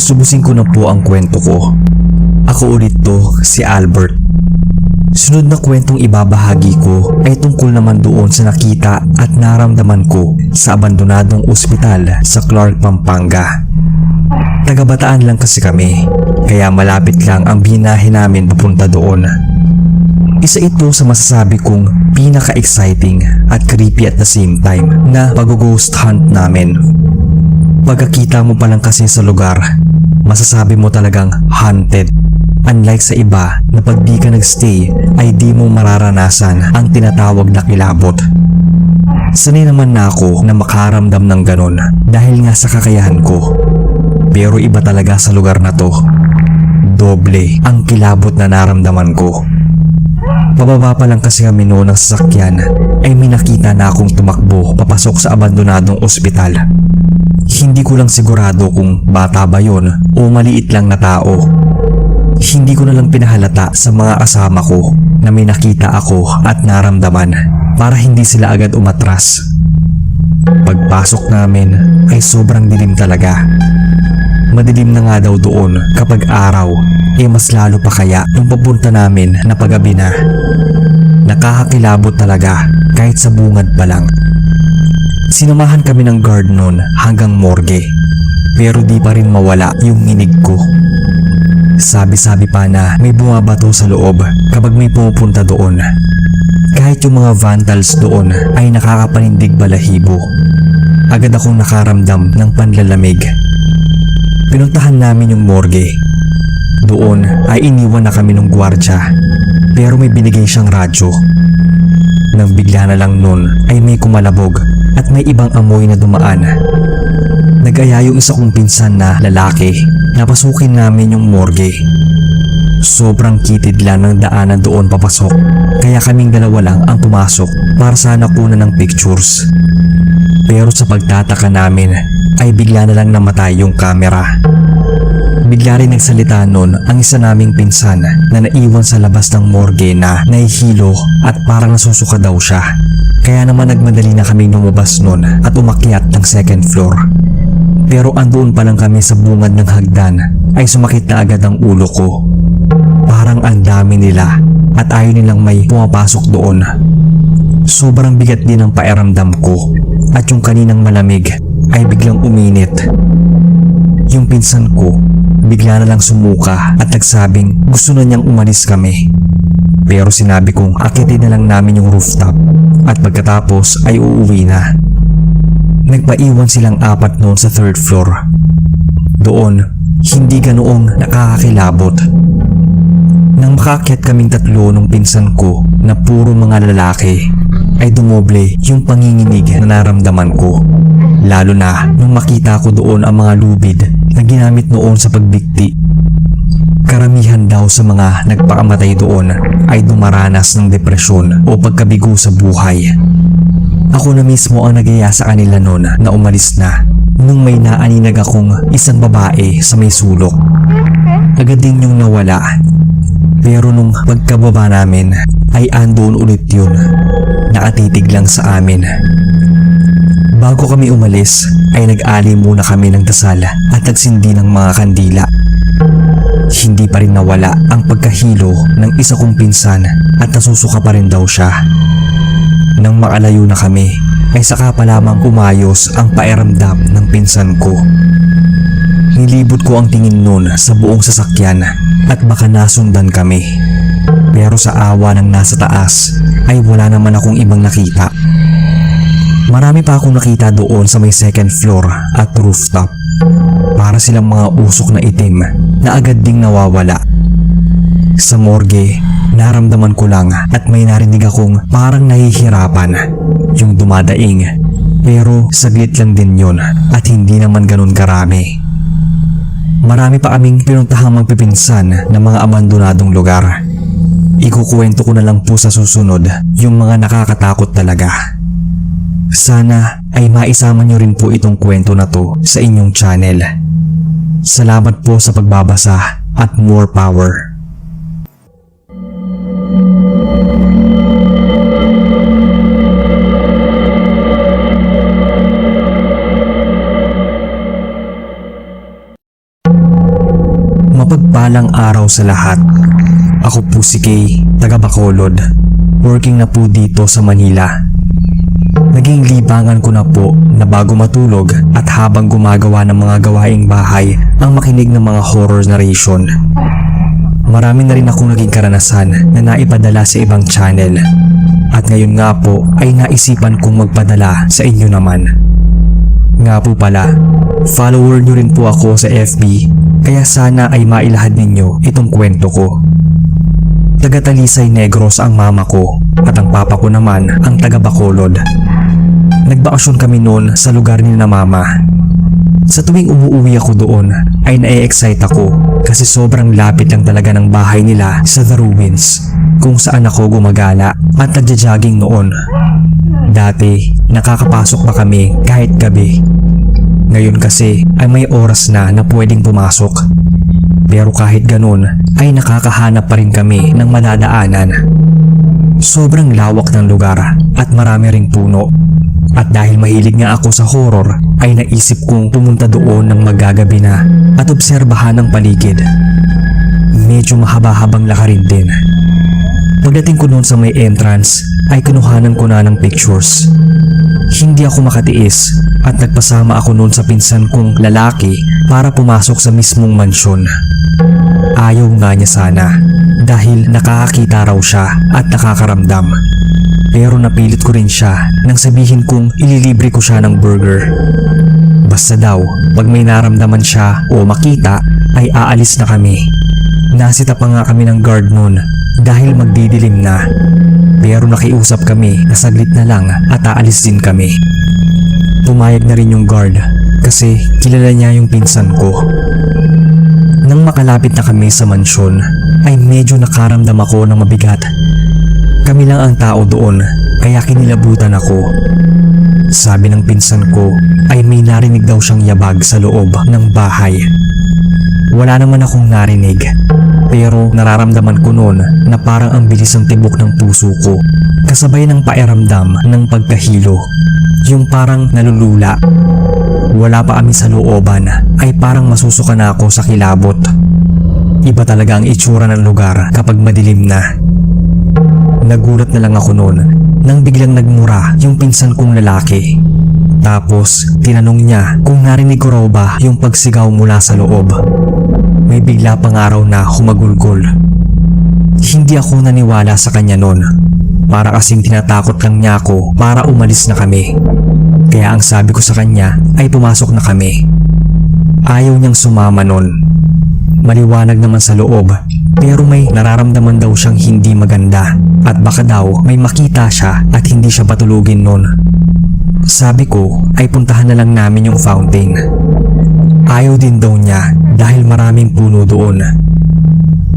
Mas lubusin ko na po ang kwento ko. Ako ulit to, si Albert. Sunod na kwentong ibabahagi ko ay tungkol naman doon sa nakita at naramdaman ko sa abandonadong ospital sa Clark, Pampanga. Taga-Bataan lang kasi kami, kaya malapit lang ang binahe namin papunta doon. Isa ito sa masasabi kong pinaka-exciting at creepy at the same time na pag-ghost hunt namin. Pagkakita mo pa lang kasi sa lugar, masasabi mo talagang haunted. Unlike sa iba na pag di ka nagstay ay di mo mararanasan ang tinatawag na kilabot. Sanay naman na ako na makaramdam ng ganon dahil nga sa kakayahan ko. Pero iba talaga sa lugar na to. Doble ang kilabot na naramdaman ko. Pababa pa lang kasi kami noon ng sasakyan ay may nakita na akong tumakbo papasok sa abandonadong ospital. Hindi ko lang sigurado kung bata ba yon o maliit lang na tao. Hindi ko na lang pinahalata sa mga kasama ko na may nakita ako at naramdaman para hindi sila agad umatras. Pagpasok namin ay sobrang dilim talaga. Madilim na nga daw doon kapag araw, mas lalo pa kaya nung papunta namin na paggabi na. Nakakakilabot talaga kahit sa bungad pa lang. Sinamahan kami ng guard noon hanggang morgue, pero di pa rin mawala yung nginig ko. Sabi-sabi pa na may bumabato sa loob kapag may pumupunta doon. Kahit yung mga vandals doon ay nakakapanindig balahibo. Agad akong nakaramdam ng panlalamig. Pinuntahan namin yung morgue. Doon ay iniwan na kami ng gwardya, pero may binigay siyang radyo. Nang bigla na lang nun ay may kumalabog at may ibang amoy na dumaan. Nag-aya yung isa kong pinsan na lalaki na pasukin namin yung morgue. Sobrang kitid lang ng daanan doon papasok, kaya kaming dalawa lang ang pumasok para sana kunan ng pictures. Pero sa pagtataka namin ay bigla na lang namatay yung camera. Bigla rin nagsalita nun ang isa naming pinsan na naiwan sa labas ng morgue na nahihilo at parang nasusuka daw siya. Kaya naman nagmadali na kaming lumabas nun at umakyat ng second floor. Pero andoon pa lang kami sa bungad ng hagdan ay sumakit na agad ang ulo ko. Parang ang dami nila at ayaw nilang may pumapasok doon. Sobrang bigat din ang pakiramdam ko at yung kaninang malamig ay biglang uminit. Yung pinsan ko bigla na lang sumuka at nagsabing gusto na niyang umalis kami. Pero sinabi kong akitin na lang namin yung rooftop at pagkatapos ay uuwi na. Nagpaiwan silang apat noon sa third floor. Doon, hindi ganoong nakakakilabot. Nang makakyat kaming tatlo nung pinsan ko na puro mga lalaki, ay dumoble yung panginginig na naramdaman ko. Lalo na nung makita ko doon ang mga lubid na ginamit noon sa pagbikti. Karamihan daw sa mga nagpakamatay doon ay dumaranas ng depresyon o pagkabigo sa buhay. Ako na mismo ang nagaya sa kanila noon na umalis na nung may naaninag akong isang babae sa may sulok. Agad din yung nawala. Pero nung pagkababa namin ay andoon ulit yun. Nakatitig lang sa amin. Bago kami umalis ay nag-ali muna kami ng dasal at nagsindi ng mga kandila. Hindi pa rin nawala ang pagkahilo ng isa kong pinsan at nasusuka pa rin daw siya. Nang makalayo na kami ay saka pa lamang umayos ang pakiramdam ng pinsan ko. Nilibot ko ang tingin nun sa buong sasakyan at baka nasundan kami. Pero sa awa ng nasa taas ay wala naman akong ibang nakita. Marami pa akong nakita doon sa may second floor at rooftop. Para silang mga usok na itim na agad ding nawawala. Sa morgue, naramdaman ko lang at may narinig akong parang nahihirapan yung dumadaing. Pero saglit lang din yun at hindi naman ganun karami. Marami pa kaming pinuntahang magpipinsan ng mga abandonadong lugar. Ikukwento ko na lang po sa susunod yung mga nakakatakot talaga. Sana ay maisama nyo rin po itong kwento na to sa inyong channel. Salamat po sa pagbabasa at more power. Mapagpalang araw sa lahat. Ako po si Kay, taga Bacolod. Working na po dito sa Manila. Naging libangan ko na po na bago matulog at habang gumagawa ng mga gawaing bahay ang makinig ng mga horror narration. Marami na rin akong naging karanasan na naipadala sa ibang channel. At ngayon nga po ay naisipan kong magpadala sa inyo naman. Nga po pala, follower nyo rin po ako sa FB, kaya sana ay mailahad ninyo itong kwento ko. Taga Talisay Negros ang mama ko at ang papa ko naman ang taga Bacolod. Nagbakasyon kami noon sa lugar ni na mama. Sa tuwing umuwi ako doon ay na-excite ako kasi sobrang lapit lang talaga ng bahay nila sa The Ruins kung saan ako gumagala at nagja-jogging noon. Dati nakakapasok pa kami kahit gabi. Ngayon kasi ay may oras na pwedeng pumasok. Pero kahit ganun ay nakakahanap pa rin kami ng madadaanan. Sobrang lawak ng lugar at marami ring puno. At dahil mahilig nga ako sa horror ay naisip kong pumunta doon ng magagabi na at obserbahan ang paligid. Medyo mahaba-habang lakarin din. Pagdating ko noon sa may entrance ay kinuhanan ko na ng pictures. Hindi ako makatiis at nagpasama ako noon sa pinsan kong lalaki para pumasok sa mismong mansyon. Ayaw nga niya sana dahil nakakakita raw siya at nakakaramdam. Pero napilit ko rin siya nang sabihin kong ililibre ko siya ng burger. Basta daw, pag may naramdaman siya o makita ay aalis na kami. Nasita pa nga kami ng guard noon dahil magdidilim na. Pero nakiusap kami na saglit na lang at aalis din kami. Pumayag na rin yung guard kasi kilala niya yung pinsan ko. Nang makalapit na kami sa mansyon ay medyo nakaramdam ako ng mabigat. Kami lang ang tao doon kaya kinilabutan ako. Sabi ng pinsan ko ay may narinig daw siyang yabag sa loob ng bahay. Wala naman akong narinig pero nararamdaman ko noon na parang ang bilis ng tibok ng puso ko kasabay ng pairamdam ng pagkahilo. Yung parang nalulula. Wala pa kami sa looban ay parang masusuka na ako sa kilabot. Iba talaga ang itsura ng lugar kapag madilim na. Nagulat na lang ako noon nang biglang nagmura yung pinsan kong lalaki. Tapos tinanong niya kung narinig ko raw ba yung pagsigaw mula sa loob. May bigla pang araw na humagulgol. Hindi ako naniwala sa kanya noon. Para kasing tinatakot lang niya ako para umalis na kami. Kaya ang sabi ko sa kanya ay pumasok na kami. Ayaw niyang sumama noon. Maliwanag naman sa loob pero may nararamdaman daw siyang hindi maganda at baka daw may makita siya at hindi siya patulugin noon. Sabi ko ay puntahan na lang namin yung fountain. Ayaw din daw niya dahil maraming puno doon.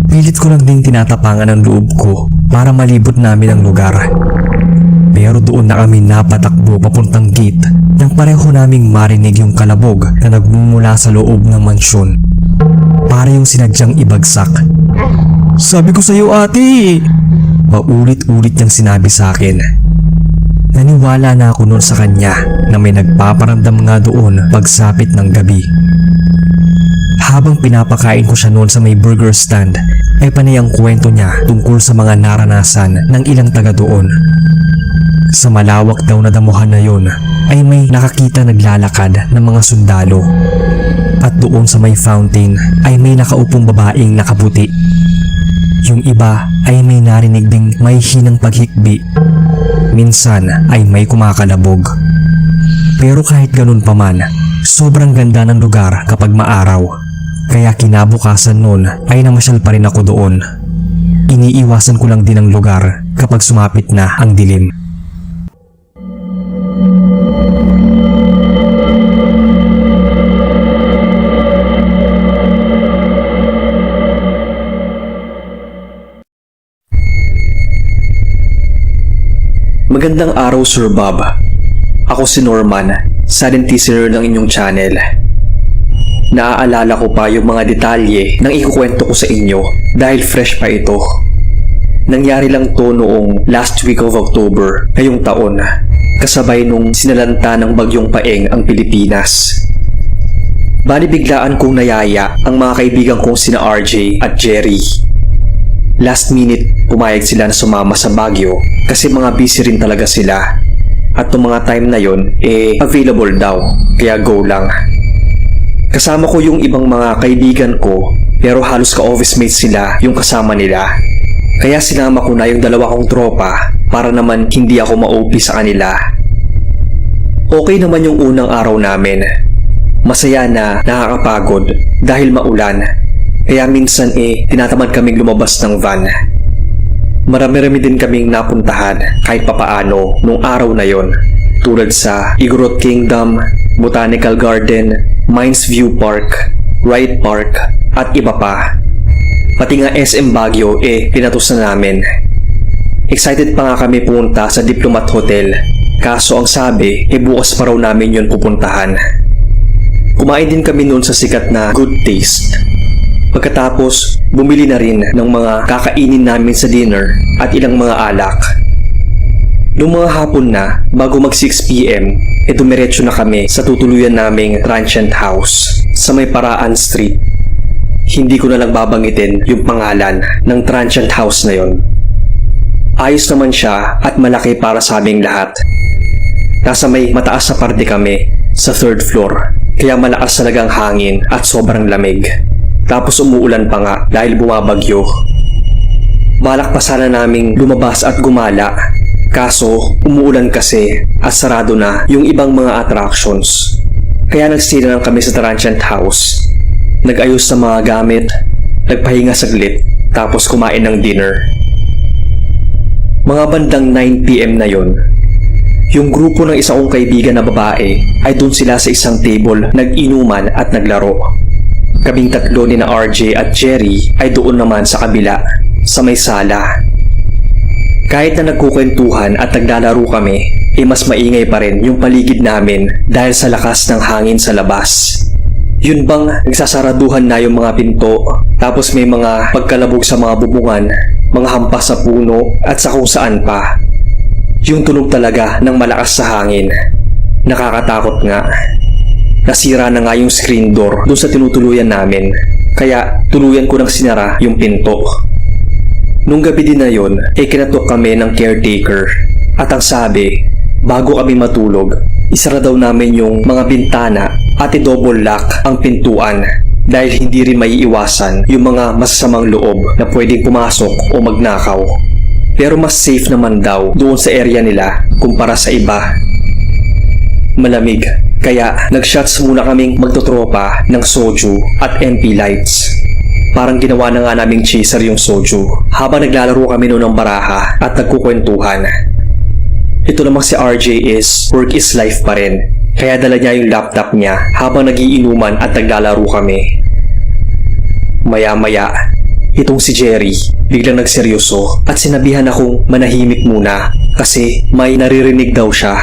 Pilit ko lang din tinatapangan ang loob ko para malibot namin ang lugar. Pero doon na kami napatakbo papuntang gate nang pareho naming marinig yung kalabog na nagmumula sa loob ng mansyon. Para yung sinadyang ibagsak. Sabi ko sa iyo ate! Paulit-ulit niyang sinabi sa akin. Naniwala na ako noon sa kanya na may nagpaparamdam nga doon pagsapit ng gabi. Habang pinapakain ko siya noon sa may burger stand ay panay ang kwento niya tungkol sa mga naranasan ng ilang taga doon. Sa malawak daw na damuhan na yun ay may nakakita naglalakad ng mga sundalo. At doon sa may fountain ay may nakaupong babaeng nakaputi. Yung iba ay may narinig ding may hinang paghikbi. Minsan ay may kumakalabog. Pero kahit ganun pa man, sobrang ganda ng lugar kapag maaraw. Kaya kinabukasan noon ay namasyal pa rin ako doon. Iniiwasan ko lang din ang lugar kapag sumapit na ang dilim. Magandang araw Sir Bob. Ako si Norman, silent listener ng inyong channel. Naaalala ko pa yung mga detalye ng ikukwento ko sa inyo dahil fresh pa ito. Nangyari lang to noong last week of October ngayong taon, kasabay nung sinalanta ng bagyong Paeng ang Pilipinas. Bali biglaan kong nayaya ang mga kaibigan kong sina RJ at Jerry. Last minute, pumayag sila na sumama sa Baguio kasi mga busy rin talaga sila. At noong mga time na yon, available daw, kaya go lang. Kasama ko yung ibang mga kaibigan ko pero halos ka-office mates sila yung kasama nila. Kaya sinama ko na yung dalawa kong tropa para naman hindi ako ma-OP sa kanila. Okay naman yung unang araw namin. Masaya na nakakapagod dahil maulan. Kaya minsan tinatamad kaming lumabas ng van. Marami-rami din kaming napuntahan kahit papaano nung araw na yon. Tulad sa Igorot Kingdom, Botanical Garden, Mines View Park, Wright Park at iba pa. Pati nga SM Baguio pinatos na namin. Excited pa nga kami pumunta sa Diplomat Hotel. Kaso ang sabi bukas pa raw namin yun pupuntahan. Kumain din kami noon sa sikat na Good Taste. Pagkatapos, bumili na rin ng mga kakainin namin sa dinner at ilang mga alak. Noong mga hapon na, bago mag 6 PM, dumiretso na kami sa tutuluyan naming transient house sa may Paraan Street. Hindi ko na lang babanggitin yung pangalan ng transient house na yon. Ayos naman siya at malaki para sa aming lahat. Nasa may mataas na parte kami sa 3rd floor. Kaya malakas talagang hangin at sobrang lamig. Tapos umuulan pa nga dahil bumabagyo. Balak pa sana naming lumabas at gumala. Kaso umuulan kasi at sarado na yung ibang mga attractions. Kaya nagstay na lang kami sa transient house. Nag-ayos ng mga gamit, nagpahinga saglit, tapos kumain ng dinner. Mga bandang 9 PM na yon. Yung grupo ng isa kong kaibigan na babae ay doon sila sa isang table nag-inuman at naglaro. Kaming tatlo ni na RJ at Jerry ay doon naman sa kabila, sa may sala. Kahit na nagkukwentuhan at naglalaro kami, mas maingay pa rin yung paligid namin dahil sa lakas ng hangin sa labas. Yun bang nagsasaraduhan na yung mga pinto, tapos may mga pagkalabog sa mga bubungan, mga hampas sa puno at sa kung saan pa. Yung tunog talaga ng malakas sa hangin. Nakakatakot nga. Nasira na nga yung screen door doon sa tinutuluyan namin. Kaya tuluyan ko nang sinara yung pinto. Nung gabi din na yon, kinatok kami ng caretaker. At ang sabi, bago kami matulog, isara daw namin yung mga bintana at i-double lock ang pintuan dahil hindi rin maiiwasan yung mga masasamang loob na pwedeng pumasok o magnakaw. Pero mas safe naman daw doon sa area nila kumpara sa iba. Malamig, kaya nag-shots muna kaming magtotropa ng soju at MP lights. Parang ginawa na nga naming chaser yung soju habang naglalaro kami noon ng baraha at nagkukwentuhan. Ito namang si RJ is work is life pa rin, kaya dala niya yung laptop niya habang nagiinuman at naglalaro kami. Maya-maya, itong si Jerry biglang nagseryoso at sinabihan akong manahimik muna kasi may naririnig daw siya.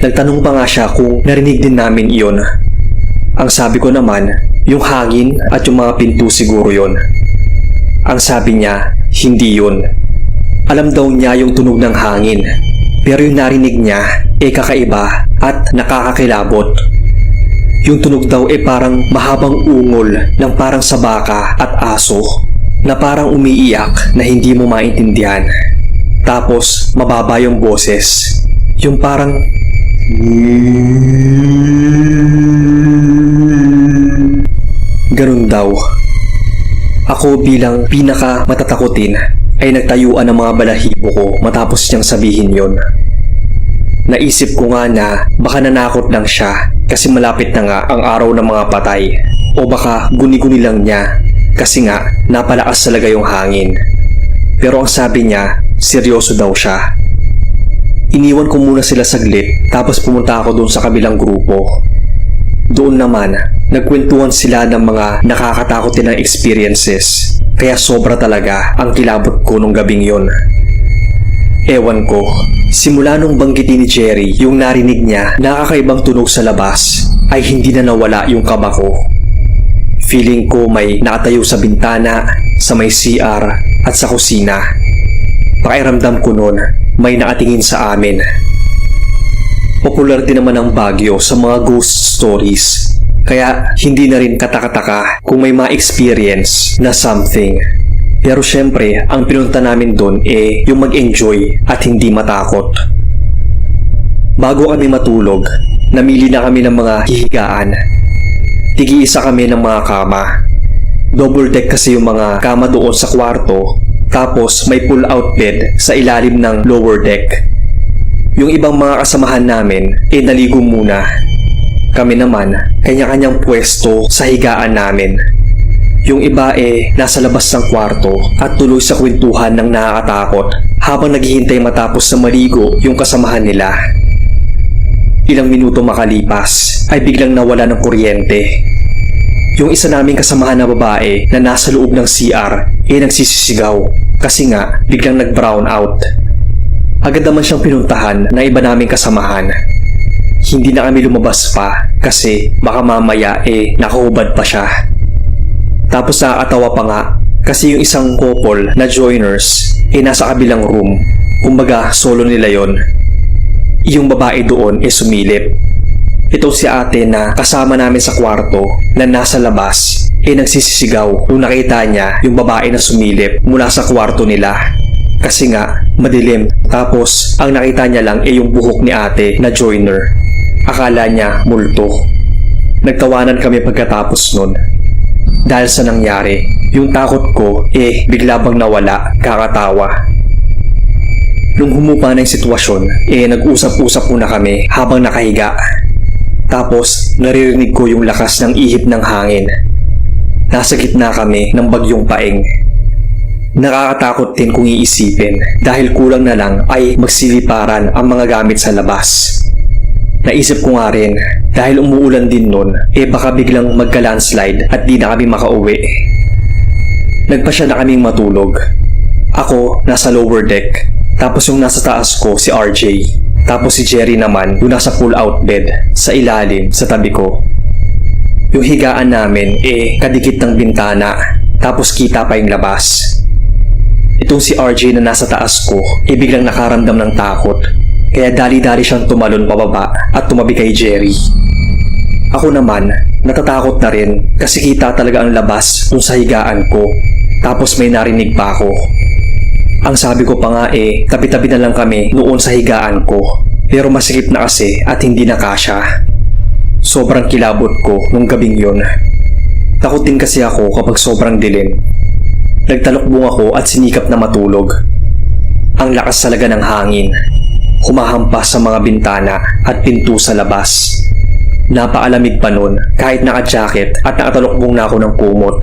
Nagtanong pa nga siya kung narinig din namin iyon. Ang sabi ko naman, yung hangin at yung mga pinto siguro yon. Ang sabi niya, hindi yun. Alam daw niya yung tunog ng hangin, pero yung narinig niya kakaiba at nakakakilabot. Yung tunog daw parang mahabang ungol ng parang sa baka at aso na parang umiiyak na hindi mo maintindihan. Tapos mababa yung boses, yung parang ganun daw. Ako bilang pinaka matatakutin ay nagtayuan ng mga balahibo ko matapos niyang sabihin yon. Naisip ko nga na baka nanakot lang siya kasi malapit na nga ang araw ng mga patay, o baka guni-guni lang niya kasi nga napalakas talaga yung hangin. Pero ang sabi niya, seryoso daw siya. Iniwan ko muna sila saglit tapos pumunta ako doon sa kabilang grupo. Doon naman, nagkwentuhan sila ng mga nakakatakot din ng experiences, kaya sobra talaga ang kilabot ko nung gabing yon. Ewan ko, simula nung banggitin ni Jerry yung narinig niya nakakaibang tunog sa labas ay hindi na nawala yung kaba ko. Feeling ko may nakatayo sa bintana, sa may CR at sa kusina. Pakiramdam ko noon may nakatingin sa amin. Popular din naman ang Baguio sa mga ghost stories. Kaya hindi na rin katakataka kung may ma-experience na something. Pero syempre, ang pinunta namin doon yung mag-enjoy at hindi matakot. Bago kami matulog, namili na kami ng mga hihigaan. Tigi-isa kami ng mga kama. Double deck kasi yung mga kama doon sa kwarto, tapos may pull-out bed sa ilalim ng lower deck. Yung ibang mga kasamahan namin naligo muna. Kami naman, kanya-kanyang pwesto sa higaan namin. Yung iba nasa labas ng kwarto at tuloy sa kwentuhan ng nakakatakot habang naghihintay matapos na maligo yung kasamahan nila. Ilang minuto makalipas ay biglang nawala ng kuryente. Yung isa naming kasamahan na babae na nasa loob ng CR nagsisisigaw kasi nga biglang nag-brown out. Agad naman siyang pinuntahan ng iba naming kasamahan. Hindi na kami lumabas pa kasi baka mamaya nakahubad pa siya. Tapos nakakatawa pa nga kasi yung isang couple na joiners nasa kabilang room. Kumbaga solo nila yon. Yung babae doon sumilip. Ito si ate na kasama namin sa kwarto na nasa labas nagsisisigaw nung nakita niya yung babae na sumilip mula sa kwarto nila. Kasi nga madilim, tapos ang nakita niya lang yung buhok ni ate na joiner. Akala niya multo. Nagtawanan kami pagkatapos nun. Dahil sa nangyari, yung takot ko bigla bang nawala, kakatawa. Nung humupa na yung sitwasyon, nag-usap-usap muna kami habang nakahiga. Tapos naririnig ko yung lakas ng ihip ng hangin. Nasa gitna kami ng bagyong paeng. Nakakatakot din kung iisipin dahil kulang na lang ay magsiliparan ang mga gamit sa labas. Naisip ko nga rin dahil umuulan din nun baka biglang magka-landslide at di na kami makauwi. Nagpasya na kaming matulog. Ako nasa lower deck, tapos yung nasa taas ko si RJ, tapos si Jerry naman yung nasa pull-out bed sa ilalim sa tabi ko. Yung higaan namin kadikit ng bintana, tapos kita pa yung labas. Itong si RJ na nasa taas ko biglang nakaramdam ng takot. Kaya dali-dali siyang tumalon pababa at tumabi kay Jerry. Ako naman, natatakot na rin kasi kita talaga ang labas dun sa higaan ko. Tapos may narinig pa ako. Ang sabi ko pa nga tabi-tabi na lang kami noon sa higaan ko. Pero masikip na kasi at hindi na kasya. Sobrang kilabot ko nung gabing yun. Takot din kasi ako kapag sobrang dilim. Nagtalokbong ako at sinikap na matulog. Ang lakas talaga ng hangin. Humahampas sa mga bintana at pinto sa labas. Napaalamig pa nun kahit naka-jacket at nakatalokbong na ako ng kumot.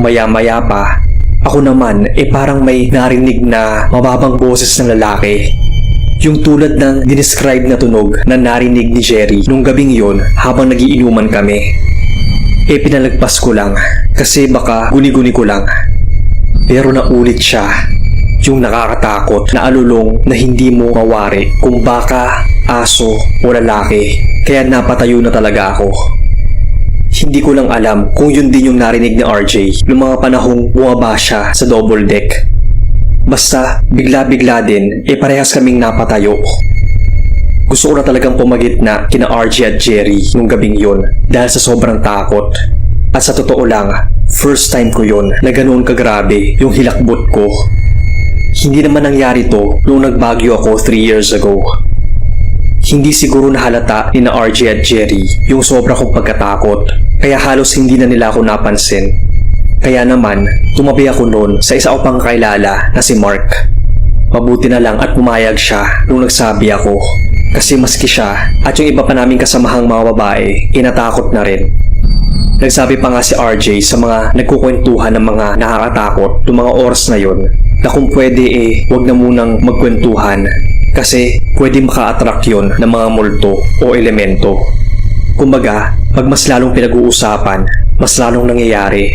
Maya-maya pa, ako naman parang may narinig na mababang boses ng lalaki. Yung tulad ng dinescribe na tunog na narinig ni Jerry nung gabing yon habang nagiinuman kami. Pinalagpas ko lang kasi baka guni-guni ko lang. Pero naulit siya. Yung nakakatakot na alulong na hindi mo mawari kung baka, aso o lalaki. Kaya napatayo na talaga ako. Hindi ko lang alam kung yun din yung narinig ni RJ noong mga panahong bumaba siya sa double deck. Basta bigla-bigla din parehas kaming napatayo. Gusto ko na talagang pumagitna kina RJ at Jerry nung gabing yun dahil sa sobrang takot. At sa totoo lang, first time ko yun na ganoon kagrabe yung hilakbot ko. Hindi naman nangyari to nung nagbagyo ako 3 years ago. Hindi siguro nahalata ni na RJ at Jerry yung sobra kong pagkatakot, kaya halos hindi na nila ako napansin. Kaya naman, tumabi ako noon sa isa ko pang kailala na si Mark. Mabuti na lang at pumayag siya nung nagsabi ako, kasi maski siya at yung iba pa naming kasamahang mga babae, natakot na rin. Nagsabi pa nga si RJ sa mga nagkukwentuhan ng mga nakakatakot noong mga oras na yon na kung pwede wag na munang magkwentuhan kasi pwede maka-attract yon ng mga multo o elemento. Kumbaga, pag mas lalong pinag-uusapan, mas lalong nangyayari.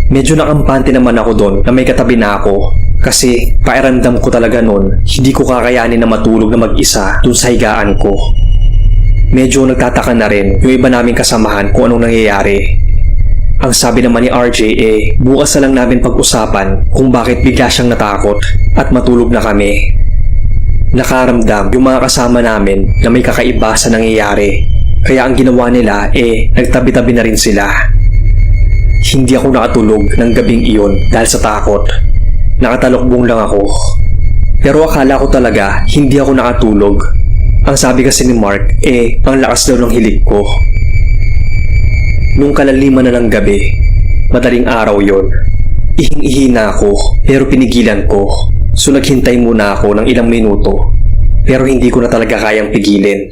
Medyo nakampante naman ako doon na may katabi na ako kasi pakiramdam ko talaga noon hindi ko kakayanin na matulog na mag-isa dun sa higaan ko. Medyo nagtataka na rin yung iba naming kasamahan kung anong nangyayari. Ang sabi naman ni RJ bukas na lang namin pag-usapan kung bakit bigla siyang natakot at matulog na kami. Nakaramdam yung mga kasama namin na may kakaiba sa nangyayari Kaya ang ginawa nila nagtabi-tabi na rin sila. Hindi ako nakatulog ng gabing iyon dahil sa takot. Nakatalokbong lang ako. Pero akala ko talaga hindi ako nakatulog. Ang sabi kasi ni Mark ang lakas daw ng hilik ko. Nung kalaliman na ng gabi, madaling araw yon. Ihing-ihi na ako pero pinigilan ko. So naghintay muna ako ng ilang minuto. Pero hindi ko na talaga kayang pigilin.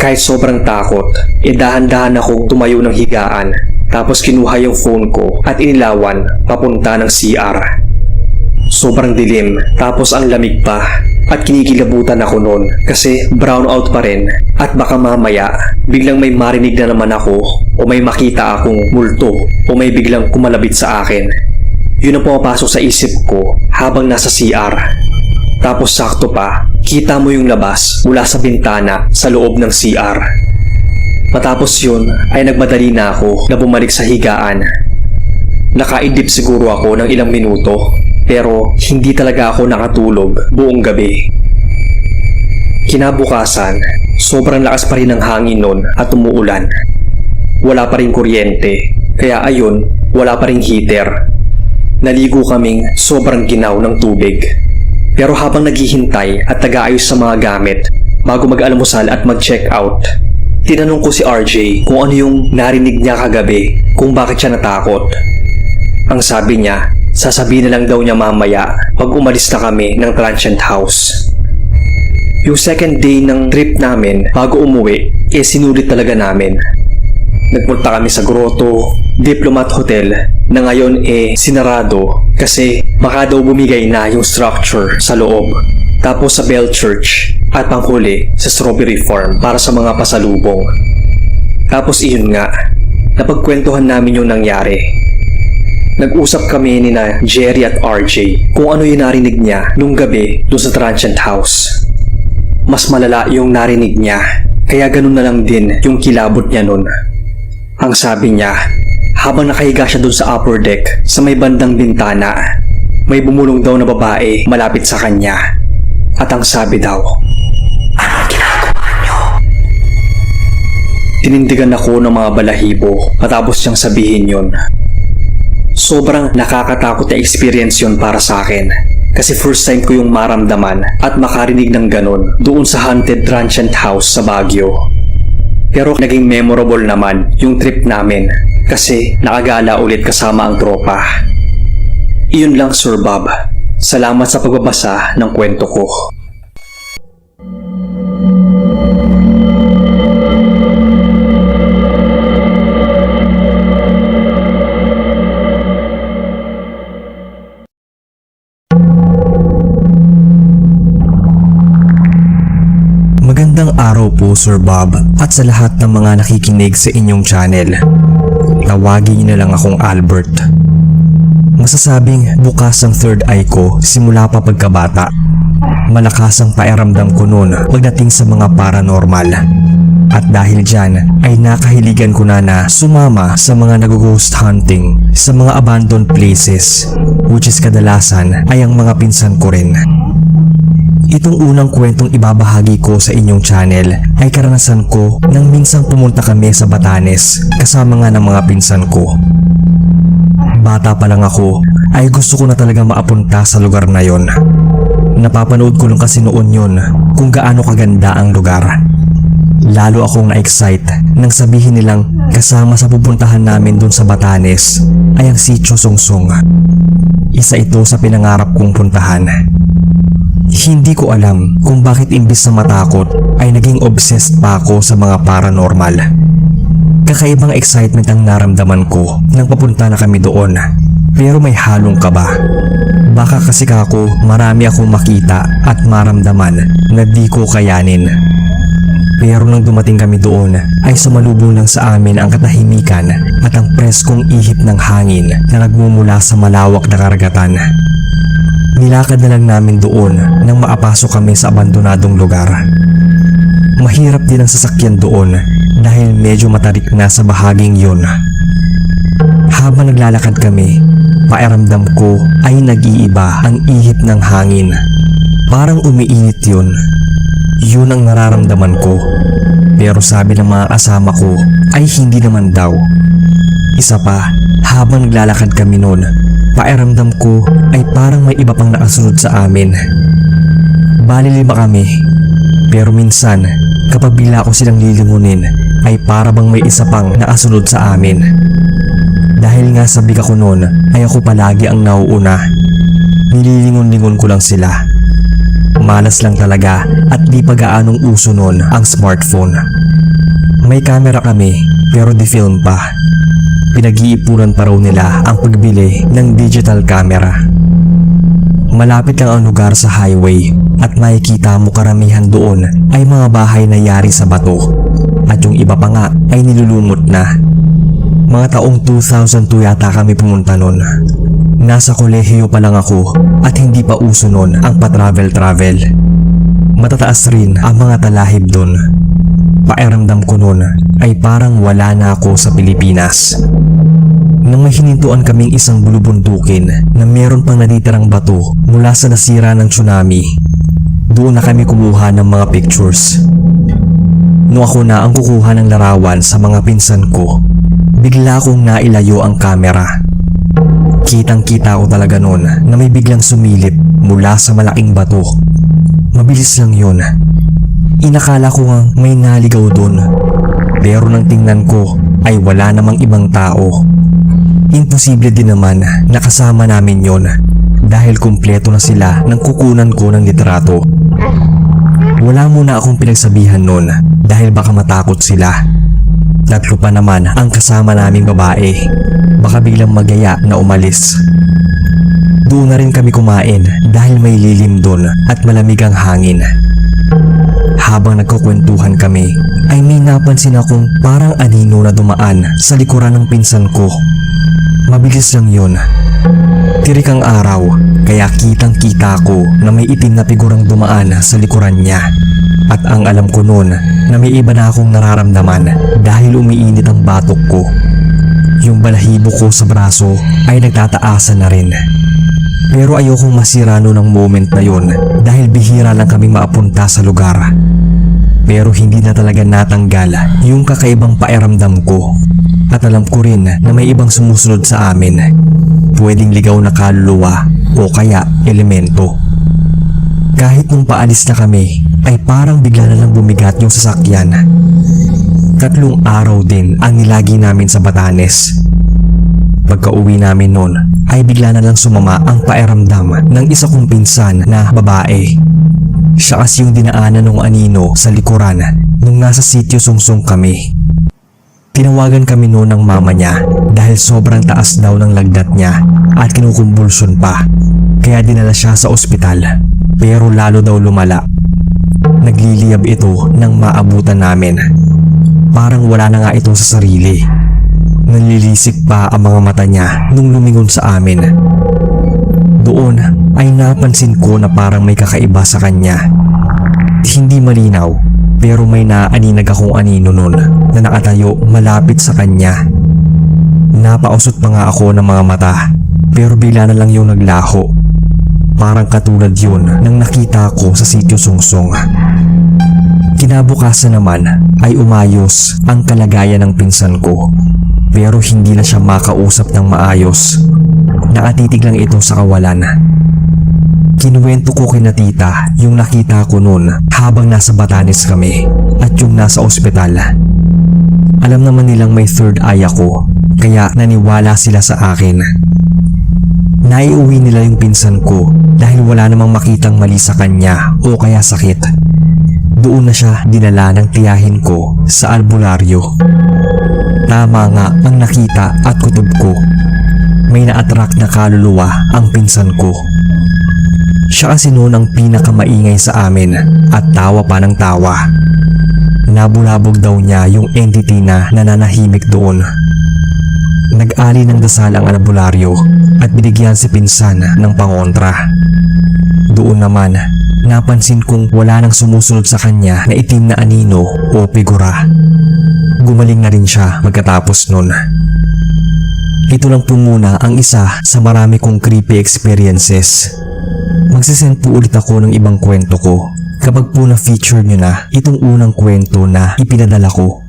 Kahit sobrang takot, dahan-dahan akong tumayo ng higaan. Tapos kinuha yung phone ko at inilawan papunta ng CR. Sobrang dilim, tapos ang lamig pa. At kinikilabutan ako noon kasi brown out pa rin. At baka mamaya, biglang may marinig na naman ako o may makita akong multo o may biglang kumalabit sa akin. Yun ang pumapasok sa isip ko habang nasa CR. Tapos sakto pa, kita mo yung labas mula sa bintana sa loob ng CR. Matapos yun ay nagmadali na ako na bumalik sa higaan. Nakaidip siguro ako ng ilang minuto pero hindi talaga ako nakatulog buong gabi. Kinabukasan, sobrang lakas pa rin ng hangin nun at umuulan. Wala pa rin kuryente kaya ayun, wala pa rin heater. Naligo kaming sobrang ginaw ng tubig. Pero habang naghihintay at nag-aayos sa mga gamit bago mag-almusal at mag-check out, tinanong ko si RJ kung ano yung narinig niya kagabi, kung bakit siya natakot. Ang sabi niya, sasabihin na lang daw niya mamaya pag umalis na kami ng transient house. Yung second day ng trip namin bago umuwi, sinulit talaga namin. Nagpunta kami sa Grotto, Diplomat Hotel na ngayon sinarado kasi baka daw bumigay na yung structure sa loob. Tapos sa Bell Church at panghuli sa Strawberry Farm para sa mga pasalubong. Tapos iyon nga, napagkwentuhan namin yung nangyari. Nag-usap kami ni na Jerry at RJ kung ano yung narinig niya nung gabi doon sa transient house. Mas malala yung narinig niya, kaya ganun na lang din yung kilabot niya nun. Ang sabi niya, habang nakahiga siya doon sa upper deck sa may bandang bintana, may bumulong daw na babae malapit sa kanya. At ang sabi daw, "Anong ginagawa niyo?" Tinindigan ako ng mga balahibo matapos siyang sabihin yun. Sobrang nakakatakot na experience yun para sa akin. Kasi first time ko yung maramdaman at makarinig ng ganon doon sa haunted transient house sa Baguio. Pero naging memorable naman yung trip namin kasi nakagala ulit kasama ang tropa. Iyon lang Sir Bob. Salamat sa pagbabasa ng kwento ko. Magandang araw po Sir Bob at sa lahat ng mga nakikinig sa inyong channel. Tawagin niyo na lang akong Albert. Masasabing bukas ang third eye ko simula pa pagkabata. Malakas ang pakiramdam ko noon pagdating sa mga paranormal. At dahil dyan ay nakahiligan ko na sumama sa mga nag-ghost hunting sa mga abandoned places, which is kadalasan ay ang mga pinsan ko rin. Itong unang kwentong ibabahagi ko sa inyong channel ay karanasan ko nang minsang pumunta kami sa Batanes kasama nga ng mga pinsan ko. Bata pa lang ako ay gusto ko na talaga maapunta sa lugar na yon. Napapanood ko lang kasi noon yon kung gaano kaganda ang lugar. Lalo akong na-excite nang sabihin nilang kasama sa pupuntahan namin dun sa Batanes ay ang Sitio Songsong. Isa ito sa pinangarap kong puntahan. Hindi ko alam kung bakit imbis na matakot ay naging obsessed pa ako sa mga paranormal. Kakaibang excitement ang naramdaman ko nang papunta na kami doon. Pero may halong kaba. Baka kasi kako marami akong makita at maramdaman na di ko kayanin. Pero nang dumating kami doon ay sumalubong lang sa amin ang katahimikan at ang preskong ihip ng hangin na nagmumula sa malawak na karagatan. Nilakad na lang namin doon nang maapasok kami sa abandonadong lugar. Mahirap din ang sasakyan doon dahil medyo matarik na sa bahaging yun. Habang naglalakad kami, pakiramdam ko ay nag-iiba ang ihip ng hangin. Parang umiinit yun. Yun ang nararamdaman ko. Pero sabi ng mga kasama ko ay hindi naman daw. Isa pa, habang naglalakad kami noon, pakiramdam ko ay parang may iba pang nakasunod sa amin. Bali 5 kami, pero minsan kapag bigla ko silang lilingunin ay para bang may isa pang nakasunod sa amin. Dahil nga sa biga ko noon ay ako palagi ang nauuna. Nililingon-lingon ko lang sila. Malas lang talaga at di pa gaanong uso noon ang smartphone. May camera kami pero di film pa. Pinag-iipunan pa raw nila ang pagbili ng digital camera. Malapit lang ang lugar sa highway at makikita mo karamihan doon ay mga bahay na yari sa bato at yung iba pa nga ay nilulumot na. Mga taong 2002 yata kami pumunta noon. Nasa kolehiyo pa lang ako at hindi pa uso noon ang pa-travel-travel. Matataas rin ang mga talahib doon. Pakiramdam ko noon ay parang wala na ako sa Pilipinas. Nang may hinintuan kaming isang bulubundukin na meron pang natitirang bato mula sa nasira ng tsunami, doon na kami kumuha ng mga pictures. Nung ako na ang kukuha ng larawan sa mga pinsan ko, bigla kong nailayo ang kamera. Kitang-kita ko talaga noon na may biglang sumilip mula sa malaking bato. Mabilis lang yun. Inakala ko nga may naligaw doon. Pero nang tingnan ko ay wala namang ibang tao. Imposible din naman na kasama namin yon dahil kumpleto na sila ng kukunan ko ng litrato. Wala muna akong pinagsabihan noon dahil baka matakot sila. 3 pa naman ang kasama naming babae. Baka biglang magaya na umalis. Doon na rin kami kumain dahil may lilim doon at malamig ang hangin. Habang nagkukwentuhan kami ay may napansin akong parang anino na dumaan sa likuran ng pinsan ko. Mabilis lang yun. Tirik ang araw kaya kitang kita ko na may itim na figurang dumaan sa likuran niya. At ang alam ko noon na may iba na akong nararamdaman dahil umiinit ang batok ko. Yung balahibo ko sa braso ay nagtataasan na rin. Pero ayokong masira noon ang moment na yon dahil bihira lang kaming maapunta sa lugar. Pero hindi na talaga natanggal yung kakaibang pakiramdam ko. At alam ko rin na may ibang sumusunod sa amin. Pwedeng ligaw na kaluluwa o kaya elemento. Kahit nung paalis na kami ay parang bigla na lang bumigat yung sasakyan. 3 araw din ang nilagi namin sa Batanes. Pagka-uwi namin noon ay bigla na lang sumama ang pakiramdam ng isa kong pinsan na babae. Siya kasi yung dinaanan ng anino sa likuran nung nasa sitio Sungsong kami. Tinawagan kami noon ng mama niya dahil sobrang taas daw ng lagnat niya at kinukumbulsyon pa. Kaya dinala siya sa ospital pero lalo daw lumala. Nagliliyab ito nang maabutan namin. Parang wala na nga ito sa sarili. Nanlilisik pa ang mga mata niya nung lumingon sa amin. Doon ay napansin ko na parang may kakaiba sa kanya. Hindi malinaw pero may naaninag akong anino nun na nakatayo malapit sa kanya. Napausot pa nga ako ng mga mata pero bigla na lang yung naglaho. Parang katulad yun ng nakita ko sa sitio Sungsong. Kinabukasan naman ay umayos ang kalagayan ng pinsan ko pero hindi na siya makausap ng maayos. Nakatitig lang ito sa kawalan. Kinuwento ko kina tita yung nakita ko noon habang nasa Batanes kami at yung nasa ospital. Alam naman nilang may third eye ako kaya naniwala sila sa akin. Naiuwi nila yung pinsan ko dahil wala namang makitang mali sa kanya o kaya sakit. Doon na siya dinala ng tiyahin ko sa albularyo. Tama nga ang nakita at kutob ko. May na-attract na kaluluwa ang pinsan ko. Siya kasi noon ang pinakamaingay sa amin at tawa pa ng tawa. Nabulabog daw niya yung entity na nananahimik doon. Nag-ali ng dasal ang albularyo at binigyan si pinsan ng pangontra. Doon naman, napansin kong wala nang sumusunod sa kanya na itim na anino o figura. Gumaling na rin siya pagkatapos nun. Ito lang po muna ang isa sa marami kong creepy experiences. Magsisend po ulit ako ng ibang kwento ko kapag po na-feature nyo na itong unang kwento na ipinadala ko.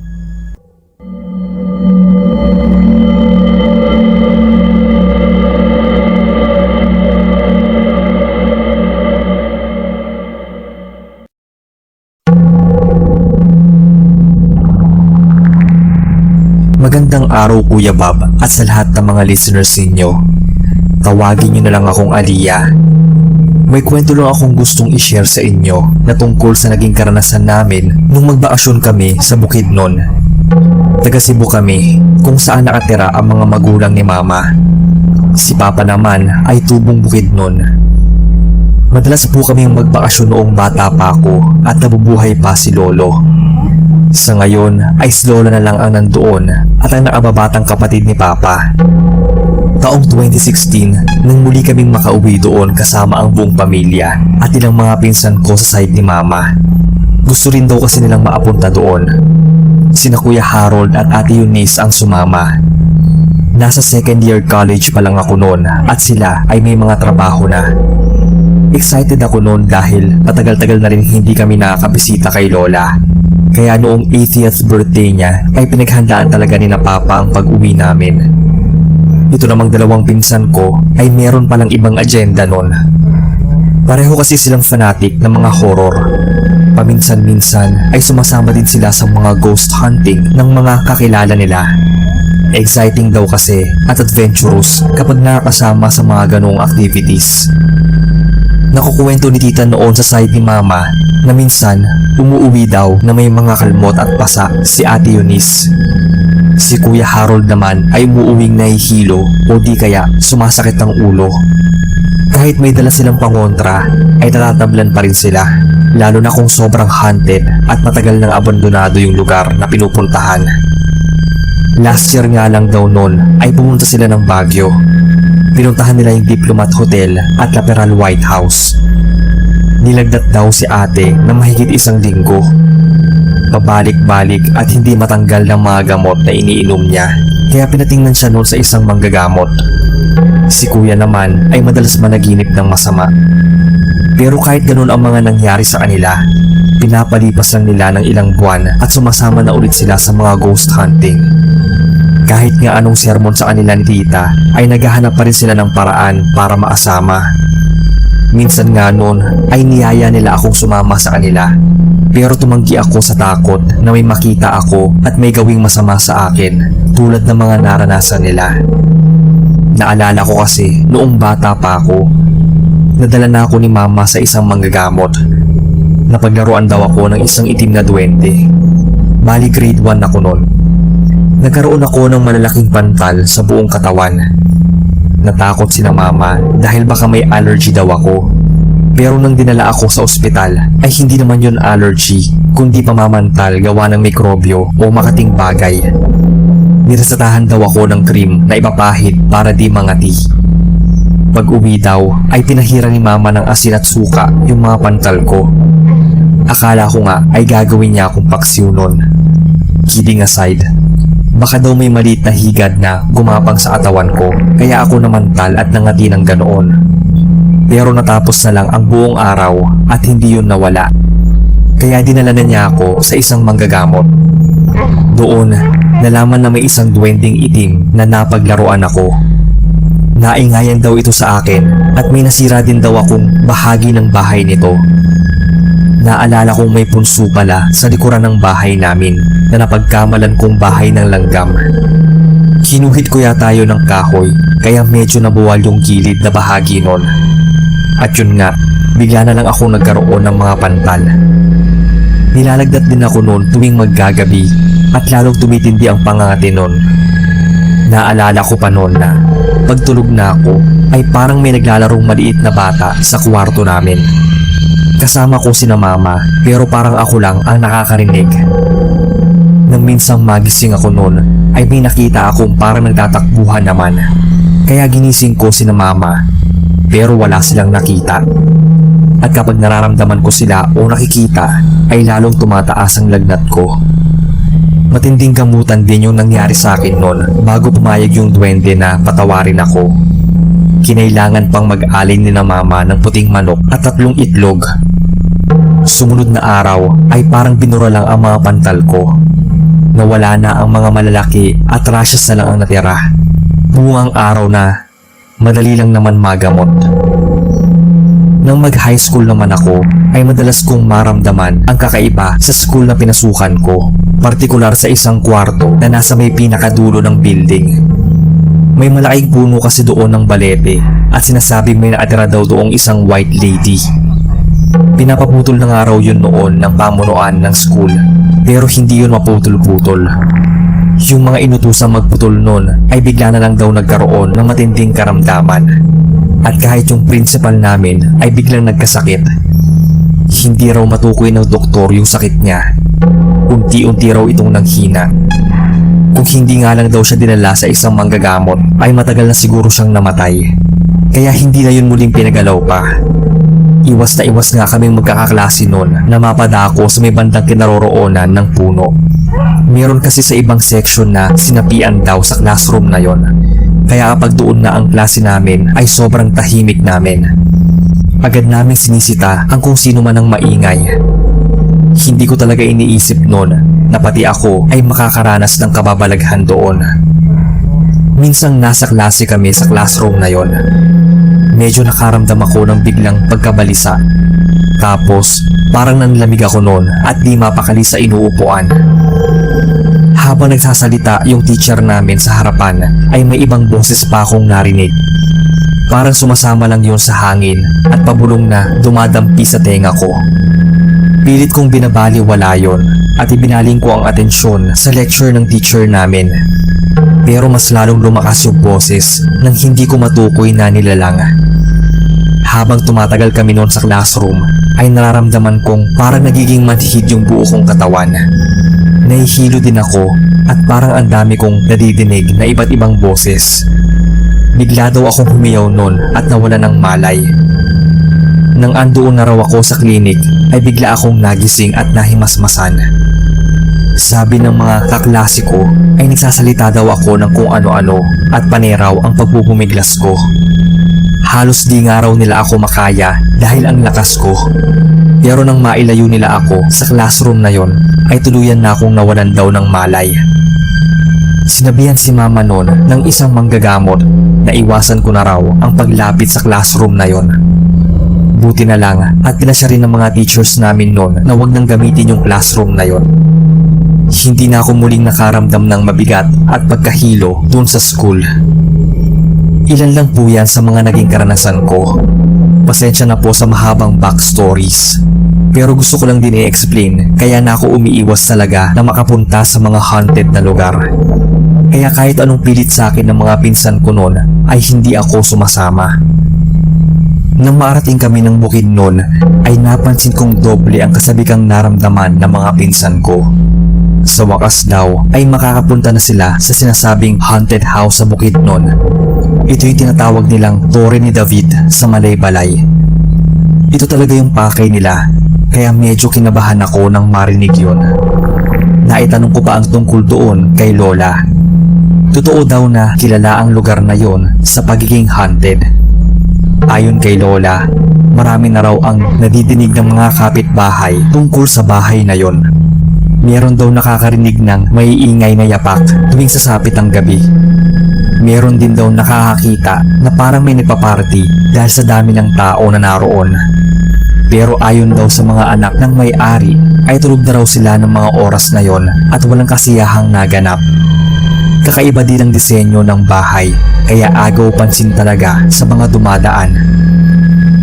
Magandang araw Kuya Bob at sa lahat ng mga listeners ninyo. Tawagin nyo na lang akong Aliyah. May kwento lang akong gustong i-share sa inyo na tungkol sa naging karanasan namin nung magbakasyon kami sa Bukidnon. Taga Cebu kami kung saan nakatira ang mga magulang ni Mama. Si Papa naman ay tubong Bukidnon. Madalas po kami magbakasyon noong bata pa ako at nabubuhay pa si Lolo. Sa ngayon ay si Lola na lang ang nandoon at ang nakababatang kapatid ni Papa. Taong 2016 nang muli kaming makauwi doon kasama ang buong pamilya at ilang mga pinsan ko sa side ni Mama. Gusto rin daw kasi nilang maapunta doon. Sina Kuya Harold at Ate Eunice ang sumama. Nasa second year college pa lang ako noon at sila ay may mga trabaho na. Excited ako noon dahil matagal-tagal na rin hindi kami nakakabisita kay Lola. Kaya noong 80th birthday niya ay pinaghandaan talaga ni na Papa ang pag-uwi namin. Ito namang dalawang pinsan ko ay meron palang ibang agenda noon. Pareho kasi silang fanatic ng mga horror. Paminsan-minsan ay sumasama din sila sa mga ghost hunting ng mga kakilala nila. Exciting daw kasi at adventurous kapag nakakasama sa mga ganoong activities. Nakukuwento ni tita noon sa side ni Mama na minsan umuuwi daw na may mga kalmot at pasa si Ate Eunice. Si Kuya Harold naman ay umuuwing nahihilo o di kaya sumasakit ang ulo. Kahit may dala silang pangontra ay natatablan pa rin sila, lalo na kung sobrang haunted at matagal nang abandonado yung lugar na pinupuntahan. Last year nga lang daw noon ay pumunta sila ng Baguio. Pinuntahan nila yung Diplomat Hotel at Laperal White House. Nilagdat daw si ate na mahigit 1 linggo. Pabalik-balik at hindi matanggal ng mga gamot na iniinom niya, kaya pinatingnan siya noon sa isang manggagamot. Si Kuya naman ay madalas managinip ng masama. Pero kahit ganun ang mga nangyari sa kanila, pinapalipas lang nila ng ilang buwan at sumasama na ulit sila sa mga ghost hunting. Kahit nga anong sermon sa kanila ni tita, ay naghahanap pa rin sila ng paraan para maasama. Minsan nga noon ay niyaya nila akong sumama sa kanila. Pero tumanggi ako sa takot na may makita ako at may gawing masama sa akin tulad ng mga naranasan nila. Naalala ko kasi noong bata pa ako, nadala na ako ni Mama sa isang manggagamot. Napaglaruan daw ako ng isang itim na duwende. Bali grade 1 ako noon. Nagkaroon ako ng malalaking pantal sa buong katawan. Natakot sina Mama dahil baka may allergy daw ako. Pero nang dinala ako sa ospital ay hindi naman yun allergy, kundi pamamantal gawa ng mikrobyo o makating bagay. Niresetahan daw ako ng cream na ipapahid para di mangati. Pag uwi daw ay pinahira ni Mama ng asin at suka yung mga pantal ko. Akala ko nga ay gagawin niya akong paksiw nun. Kidding aside, baka daw may maliit na higad na gumapang sa katawan ko kaya ako namantal at nangati ng ganoon. Pero natapos na lang ang buong araw at hindi yun nawala. Kaya dinala na niya ako sa isang manggagamot. Doon, nalaman na may isang duwending itim na napaglaruan ako. Naingayan daw ito sa akin at may nasira din daw akong bahagi ng bahay nito. Naalala kong may punso pala sa likuran ng bahay namin na napagkamalan kong bahay ng langgam. Kinuhit ko yata yun ng kahoy kaya medyo nabuwal yung gilid na bahagi nun. At yun nga, bigla na lang ako nagkaroon ng mga pantal. Nilalagdat din ako noon tuwing maggagabi at lalong tumitindi ang pangangati noon. Naalala ko pa noon na pagtulog na ako ay parang may naglalarong maliit na bata sa kwarto namin. Kasama ko sina Mama pero parang ako lang ang nakakarinig. Nang minsang magising ako noon ay may nakita akong parang nagtatakbuhan naman. Kaya ginising ko sina Mama pero wala silang nakita. At kapag nararamdaman ko sila o nakikita ay lalong tumataas ang lagnat ko. Matinding gamutan din yung nangyari sa akin noon bago pumayag yung duwende na patawarin ako. Kinailangan pang mag-alin ni na Mama ng puting manok at 3 itlog. Sumunod na araw ay parang binura lang ang mga pantal ko. Nawala na ang mga malalaki at rashes na lang ang natira. Buong araw na, madali lang naman magamot. Nang mag-high school naman ako, ay madalas kong maramdaman ang kakaiba sa school na pinasukan ko, partikular sa isang kwarto na nasa may pinakadulo ng building. May malaking puno kasi doon ng balete at sinasabing may nakatira daw doong isang white lady. Pinapaputol na nga raw yun noon ng pamunuan ng school, pero hindi yun maputol-putol. Yung mga inutosang magputol noon ay bigla na lang daw nagkaroon ng matinding karamdaman. At kahit yung principal namin ay biglang nagkasakit, hindi raw matukoy ng doktor yung sakit niya. Unti-unti raw itong nanghina. Kung hindi nga lang daw siya dinala sa isang manggagamot, ay matagal na siguro siyang namatay. Kaya hindi na yun muling pinagalaw pa. Iwas na iwas nga kaming magkakaklase noon na mapadako sa may bandang kinaroroonan ng puno. Meron kasi sa ibang section na sinapian daw sa classroom na yon. Kaya kapag doon na ang klase namin ay sobrang tahimik namin. Agad namin sinisita ang kung sino man ang maingay. Hindi ko talaga iniisip noon na pati ako ay makakaranas ng kababalaghan doon. Minsang nasa klase kami sa classroom na yon. Medyo nakaramdam ako ng biglang pagkabalisa. Tapos parang nanlamig ako noon at di mapakali sa inuupuan. Habang nagsasalita yung teacher namin sa harapan ay may ibang boses pa akong narinig. Parang sumasama lang yun sa hangin at pabulong na dumadampi sa tenga ko. Pilit kong binabaliwala yun at ibinaling ko ang atensyon sa lecture ng teacher namin. Pero mas lalong lumakas yung boses nang hindi ko matukoy na nilalang. Habang tumatagal kami noon sa classroom ay nararamdaman kong parang nagiging manhid yung buo kong katawan. Nahihilo din ako at parang ang dami kong nadidinig na iba't ibang boses. Bigla daw akong humiyaw noon at nawala ng malay. Nang andoon na raw ako sa klinik ay bigla akong nagising at nahimasmasan. Sabi ng mga kaklase ko ay nagsasalita daw ako ng kung ano-ano at paneraw ang pagbubumiglas ko. Halos di nga raw nila ako makaya dahil ang lakas ko. Pero nang mailayo nila ako sa classroom na yon ay tuluyan na akong nawalan daw ng malay. Sinabihan si mama noon ng isang manggagamot na iwasan ko na raw ang paglapit sa classroom na yon. Buti na lang at pinasya rin ng mga teachers namin noon na wag nang gamitin yung classroom na yon. Hindi na ako muling nakaramdam ng mabigat at pagkahilo doon sa school. Ilan lang po yan sa mga naging karanasan ko. Pasensya na po sa mahabang backstories. Pero gusto ko lang din i-explain kaya na ako umiiwas talaga na makapunta sa mga haunted na lugar. Kaya kahit anong pilit sa akin ng mga pinsan ko noon ay hindi ako sumasama. Nang marating kami ng bukid noon ay napansin kong doble ang kasabikang naramdaman ng mga pinsan ko. Sa wakas daw ay makakapunta na sila sa sinasabing haunted house sa bukid noon. Ito yung tinatawag nilang Torre ni David sa Malaybalay. Ito talaga yung pakay nila, kaya medyo kinabahan ako nang marinig yun. Naitanong ko pa ang tungkol doon kay Lola. Totoo daw na kilala ang lugar na yon sa pagiging haunted. Ayon kay Lola, marami na raw ang nadidinig ng mga kapitbahay tungkol sa bahay na yon. Meron daw nakakarinig ng may ingay na yapak tuwing sasapit ang gabi. Meron din daw nakakakita na parang may nagpaparty dahil sa dami ng tao na naroon. Pero ayon daw sa mga anak ng may-ari ay tulog na raw sila ng mga oras na yon at walang kasiyahang naganap. Kakaiba din ang disenyo ng bahay kaya agaw pansin talaga sa mga dumadaan.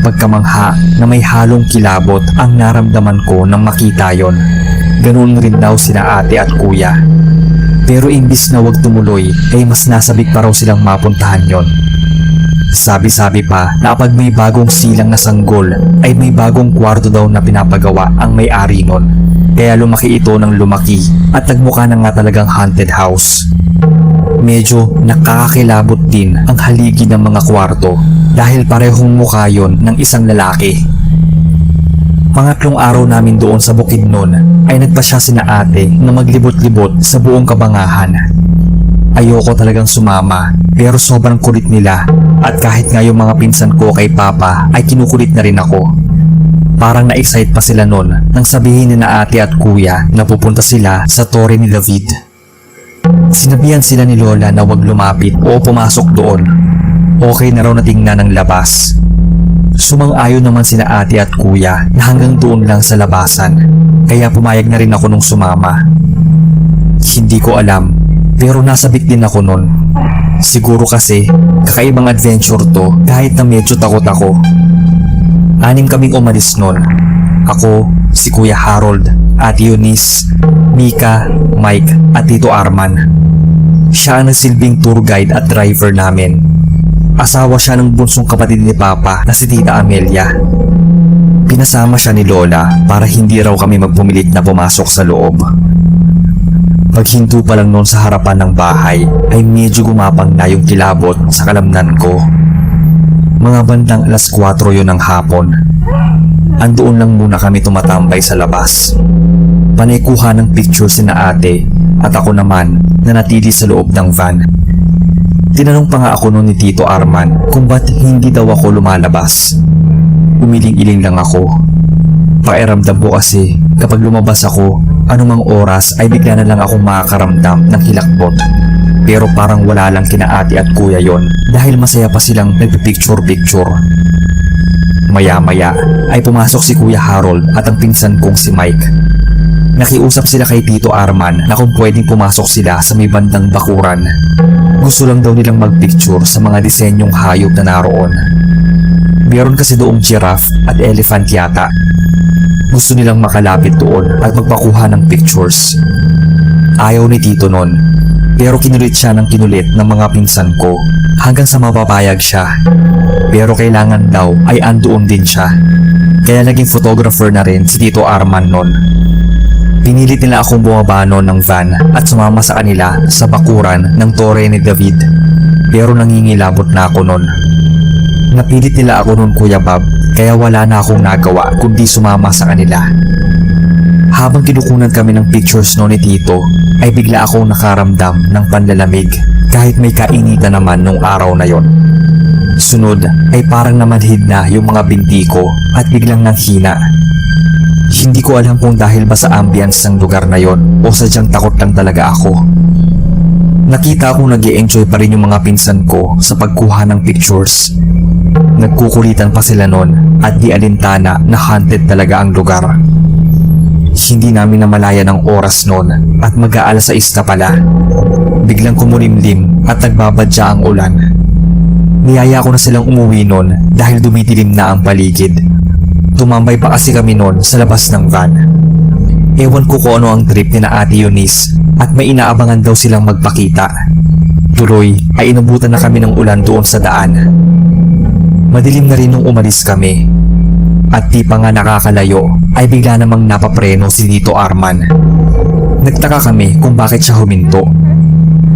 Pagkamangha na may halong kilabot ang naramdaman ko nang makita yon. Ganoon rin daw sina ate at kuya. Pero imbis na wag tumuloy ay mas nasabik pa raw silang mapuntahan yon. Sabi-sabi pa na kapag may bagong silang na sanggol ay may bagong kwarto daw na pinapagawa ang may-ari nun. Kaya lumaki ito ng lumaki at nagmukha na nga talagang haunted house. Medyo nakakakilabot din ang haligi ng mga kwarto dahil parehong mukha yon ng isang lalaki. Pangatlong araw namin doon sa bukid nun ay nagpasya sina ate na maglibot-libot sa buong Kabangahan. Ayoko talagang sumama pero sobrang kulit nila at kahit nga yung mga pinsan ko kay Papa ay kinukulit na rin ako. Parang na-excite pa sila nun nang sabihin ni na ate at kuya na pupunta sila sa tore ni David. Sinabihan sila ni Lola na huwag lumapit o pumasok doon. Okay na raw na tingnan ng labas. Sumang-ayon naman sina ate at kuya na hanggang doon lang sa labasan, kaya pumayag na rin ako nung sumama. Hindi ko alam, pero nasabik din ako nun. Siguro kasi kakaibang adventure to kahit na medyo takot ako. 6 kaming umalis nun. Ako, si Kuya Harold, Ate Eunice, Mika, Mike at Tito Arman. Siya ang nagsilbing tour guide at driver namin. Asawa siya ng bunsong kapatid ni Papa na si Tita Amelia. Pinasama siya ni Lola para hindi raw kami magpumilit na pumasok sa loob. Paghinto pa lang noon sa harapan ng bahay ay medyo gumapang na yung kilabot sa kalamnan ko. Mga bandang 4:00 yun ng hapon. Andoon lang muna kami tumatambay sa labas. Panay kuha ng picture si na ate at ako naman na natili sa loob ng van. Tinanong pa nga ako noon ni Tito Arman kung ba't hindi daw ako lumalabas. Umiling-iling lang ako. Pakiramdam ko kasi kapag lumabas ako, anumang oras ay bigla na lang akong makakaramdam ng hilakbot. Pero parang wala lang kina ate at kuya yon dahil masaya pa silang nagpipicture-picture. Maya-maya ay pumasok si Kuya Harold at ang pinsan kong si Mike. Nakiusap sila kay Tito Arman na kung pwedeng pumasok sila sa may bandang bakuran. Gusto lang daw nilang magpicture sa mga disenyong hayop na naroon. Meron kasi doong giraffe at elephant yata. Gusto nilang makalapit doon at magpakuha ng pictures. Ayaw ni Tito nun, pero kinulit siya ng kinulit ng mga pinsan ko hanggang sa mapapayag siya. Pero kailangan daw ay andoon din siya. Kaya naging photographer na rin si Tito Arman nun. Pinilit nila akong bumaba noon ng van at sumama sa kanila sa bakuran ng tore ni David. Pero nangingilabot na ako nun. Napilit nila ako nun, Kuya Bob, kaya wala na akong nagawa kundi sumama sa kanila. Habang kinukunan kami ng pictures noon ni Tito, ay bigla akong nakaramdam ng panlalamig kahit may kainitan naman nung araw na yon. Sunod ay parang namanhid na yung mga binti ko at biglang nanghina. Hindi ko alam kung dahil ba sa ambience ng lugar na yon o sadyang takot lang talaga ako. Nakita akong nag-i-enjoy pa rin yung mga pinsan ko sa pagkuha ng pictures. Nagkukulitan pa sila nun at di alintana na haunted talaga ang lugar. Hindi namin namalaya ng oras noon at mag-aalas 6 na pala. Biglang kumulimlim at nagbabadya ang ulan. Niyaya ko na silang umuwi noon dahil dumidilim na ang paligid. Tumambay pa kasi kami noon sa labas ng van. Ewan ko kung ano ang trip ni na Ate Eunice at may inaabangan daw silang magpakita. Tuloy ay inubutan na kami ng ulan doon sa daan. Madilim na rin nung umalis kami. At di pa nga nakakalayo ay bigla namang napapreno si Tito Arman. Nagtaka kami kung bakit siya huminto.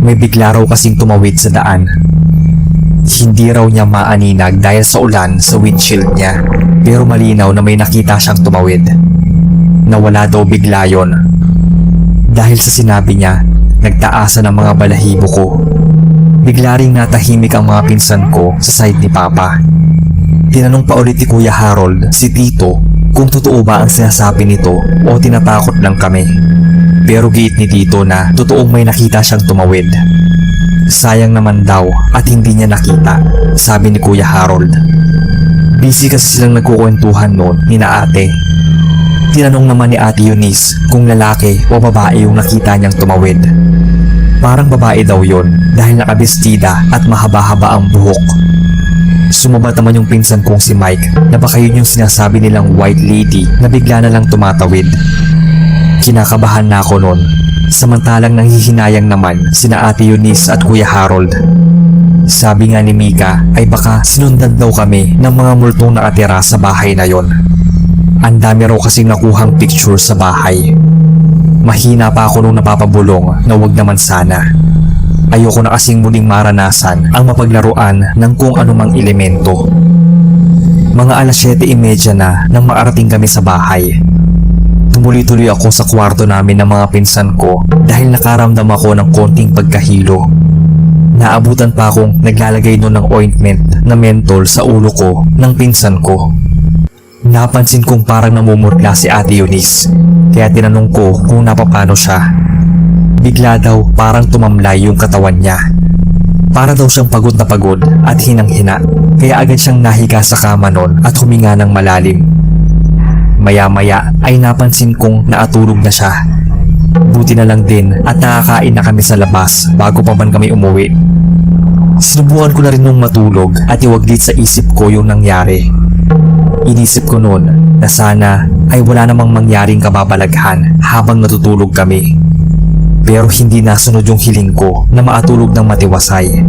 May bigla raw kasing tumawid sa daan. Hindi raw niya maaninag dahil sa ulan sa windshield niya, pero malinaw na may nakita siyang tumawid. Nawala daw bigla yon. Dahil sa sinabi niya, nagtaasan ang mga balahibo ko. Bigla ring natahimik ang mga pinsan ko sa side ni Papa. Tinanong pa ulit ni Kuya Harold si Tito kung totoo ba ang sinasabi nito o tinatakot lang kami. Pero giit ni Tito na totoong may nakita siyang tumawid. Sayang naman daw at hindi niya nakita, sabi ni Kuya Harold. Busy kasi silang nagkukwentuhan noon ni na ate. Tinanong naman ni Ate Eunice kung lalaki o babae yung nakita niyang tumawid. Parang babae daw yon dahil nakabestida at mahaba-haba ang buhok. Sumabat naman yung pinsan kong si Mike na baka yun yung sinasabi nilang white lady na bigla na lang tumatawid. Kinakabahan na ako noon, samantalang nanghihinayang naman sina Ate Eunice at Kuya Harold. Sabi nga ni Mika ay baka sinundan daw kami ng mga multong nakatira sa bahay na yon. Ang dami raw kasing nakuhang picture sa bahay. Mahina pa ako nung napapabulong na wag naman sana. Ayoko na kasing muling maranasan ang mapaglaruan ng kung anumang elemento. Mga 7:30 na nang makarating kami sa bahay. Tumuloy-tuloy ako sa kwarto namin ng mga pinsan ko dahil nakaramdam ako ng konting pagkahilo. Naabutan pa akong naglalagay noon ng ointment na mentol sa ulo ko ng pinsan ko. Napansin kong parang namumutla si Ate Eunice, kaya tinanong ko kung napapano siya. Bigla daw parang tumamlay yung katawan niya. Para daw siyang pagod na pagod at hinang-hina, kaya agad siyang nahiga sa kama nun at huminga ng malalim. Maya-maya ay napansin kong naatulog na siya. Buti na lang din at nakakain na kami sa labas bago pa man kami umuwi. Sinubukan ko na rin nung matulog at iwaglit sa isip ko yung nangyari. Inisip ko noon na sana ay wala namang mangyaring kababalaghan habang natutulog kami. Pero hindi nasunod yung hiling ko na maatulog ng matiwasay.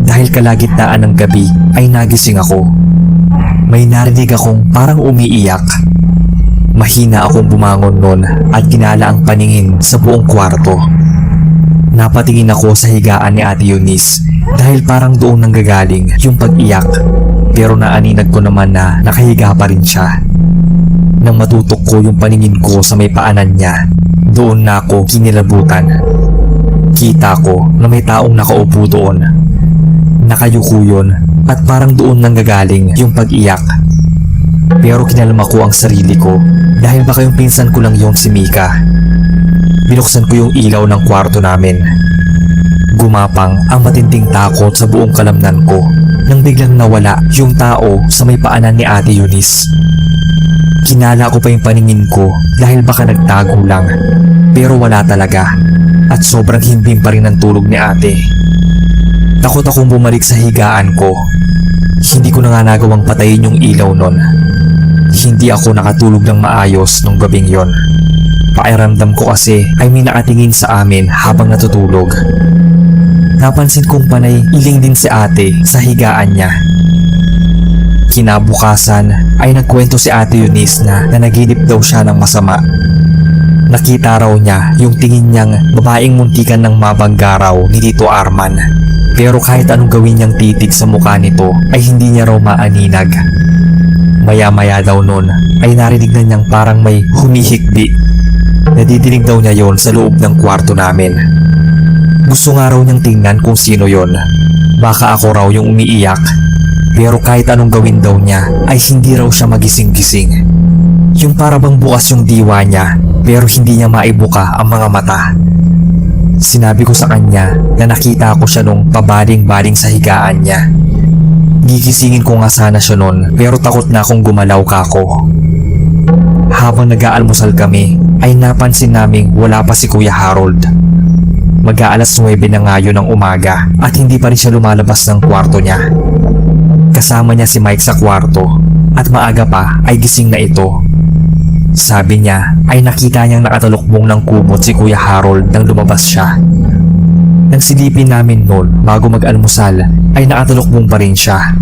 Dahil kalagitnaan ng gabi ay nagising ako. May narinig akong parang umiiyak. Mahina akong bumangon noon at ginala ang paningin sa buong kwarto. Napatingin ako sa higaan ni Ate Eunice dahil parang doon nanggagaling yung pag-iyak. Pero naaninag ko naman na nakahiga pa rin siya. Nang matutok ko yung paningin ko sa may paanan niya, doon na ako kinilabutan. Kita ko na may taong nakaupo doon. Nakayuko yun at parang doon nanggagaling yung pag-iyak. Pero kinalma ko ang sarili ko dahil baka yung pinsan ko lang yon si Mika. Binuksan ko yung ilaw ng kwarto namin. Gumapang ang matinding takot sa buong kalamnan ko nang biglang nawala yung tao sa may paanan ni Ate Eunice. Kinala ko pa yung paningin ko dahil baka nagtago lang, pero wala talaga at sobrang himbing pa rin ang tulog ni ate. Takot akong bumalik sa higaan ko. Hindi ko na nga nagawang patayin yung ilaw nun. Hindi ako nakatulog ng maayos nung gabing yon. Pakiramdam ko kasi ay may nakatingin sa amin habang natutulog. Napansin kong panay iling din si ate sa higaan niya. Kinabukasan ay nagkwento si Ate Eunice na nanaginip daw siya ng masama. Nakita raw niya yung tingin niyang babaeng muntikan ng mabangga raw ni Tito Arman. Pero kahit anong gawin niyang titig sa mukha nito ay hindi niya raw maaninag. Maya-maya daw nun ay narinig na niyang parang may humihikbi. Nadidinig daw niya yon sa loob ng kwarto namin. Gusto nga raw niyang tingnan kung sino yon. Baka ako raw yung umiiyak. Pero kahit anong gawin daw niya ay hindi raw siya magising-gising. Yung para bang bukas yung diwa niya pero hindi niya maibuka ang mga mata. Sinabi ko sa kanya na nakita ko siya nung pabaling-baling sa higaan niya. Gigisingin ko nga sana siya nun pero takot na akong gumalaw kako. Habang nag-aalmusal kami ay napansin naming wala pa si Kuya Harold. Mag-aalas 9 na nga yun ng umaga at hindi pa rin siya lumalabas ng kwarto niya. Kasama niya si Mike sa kwarto at maaga pa ay gising na ito. Sabi niya ay nakita niyang nakatalukbong ng kumot si Kuya Harold nang lumabas siya. Nang silipin namin noon bago mag-almusal ay nakatalukbong pa rin siya.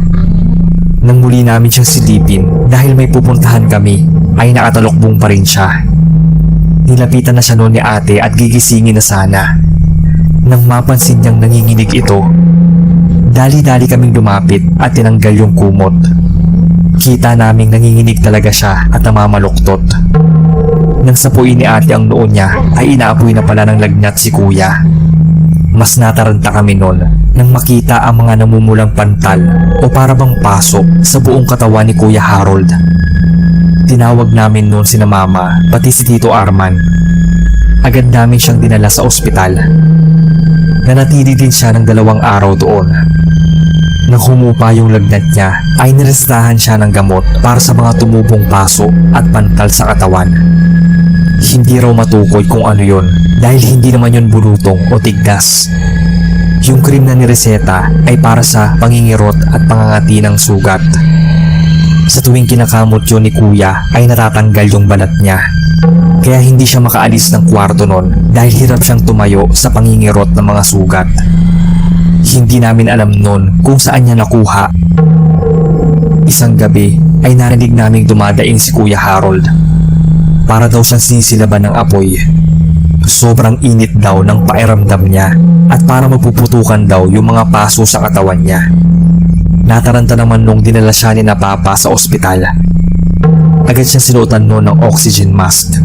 Nang muli namin siyang silipin dahil may pupuntahan kami ay nakatalukbong pa rin siya. Nilapitan na siya noon ni ate at gigisingin na sana. Nang mapansin niyang nanginginig ito, dali-dali kaming lumapit at tinanggal yung kumot. Kita naming nanginginig talaga siya at namamaluktot. Nang sapuin ni ate ang noon niya ay inaapoy na pala ng lagnat si kuya. Mas nataranta kami noon nang makita ang mga namumulang pantal o parabang pasok sa buong katawan ni Kuya Harold. Tinawag namin noon sina mama pati si Tito Arman. Agad namin siyang dinala sa ospital. Nanatili din siya ng 2 araw doon. Nang humupa yung lagnat niya ay niresetahan siya ng gamot para sa mga tumubong paso at pantal sa katawan. Hindi raw matukoy kung ano yon dahil hindi naman yon bulutong o tigdas. Yung cream na nireseta ay para sa pangingirot at pangangati ng sugat. Sa tuwing kinakamot yun ni kuya ay natatanggal yung balat niya. Kaya hindi siya makaalis ng kwarto nun dahil hirap siyang tumayo sa pangingirot ng mga sugat. Hindi namin alam nun kung saan niya nakuha. Isang gabi ay narinig naming dumadaing si Kuya Harold. Para daw siyang sinisilaban ng apoy. Sobrang init daw ng pakiramdam niya at para mapuputukan daw yung mga paso sa katawan niya. Nataranta naman nung dinala siya ni na Papa sa ospital. Agad siyang sinuotan noon ng oxygen mask.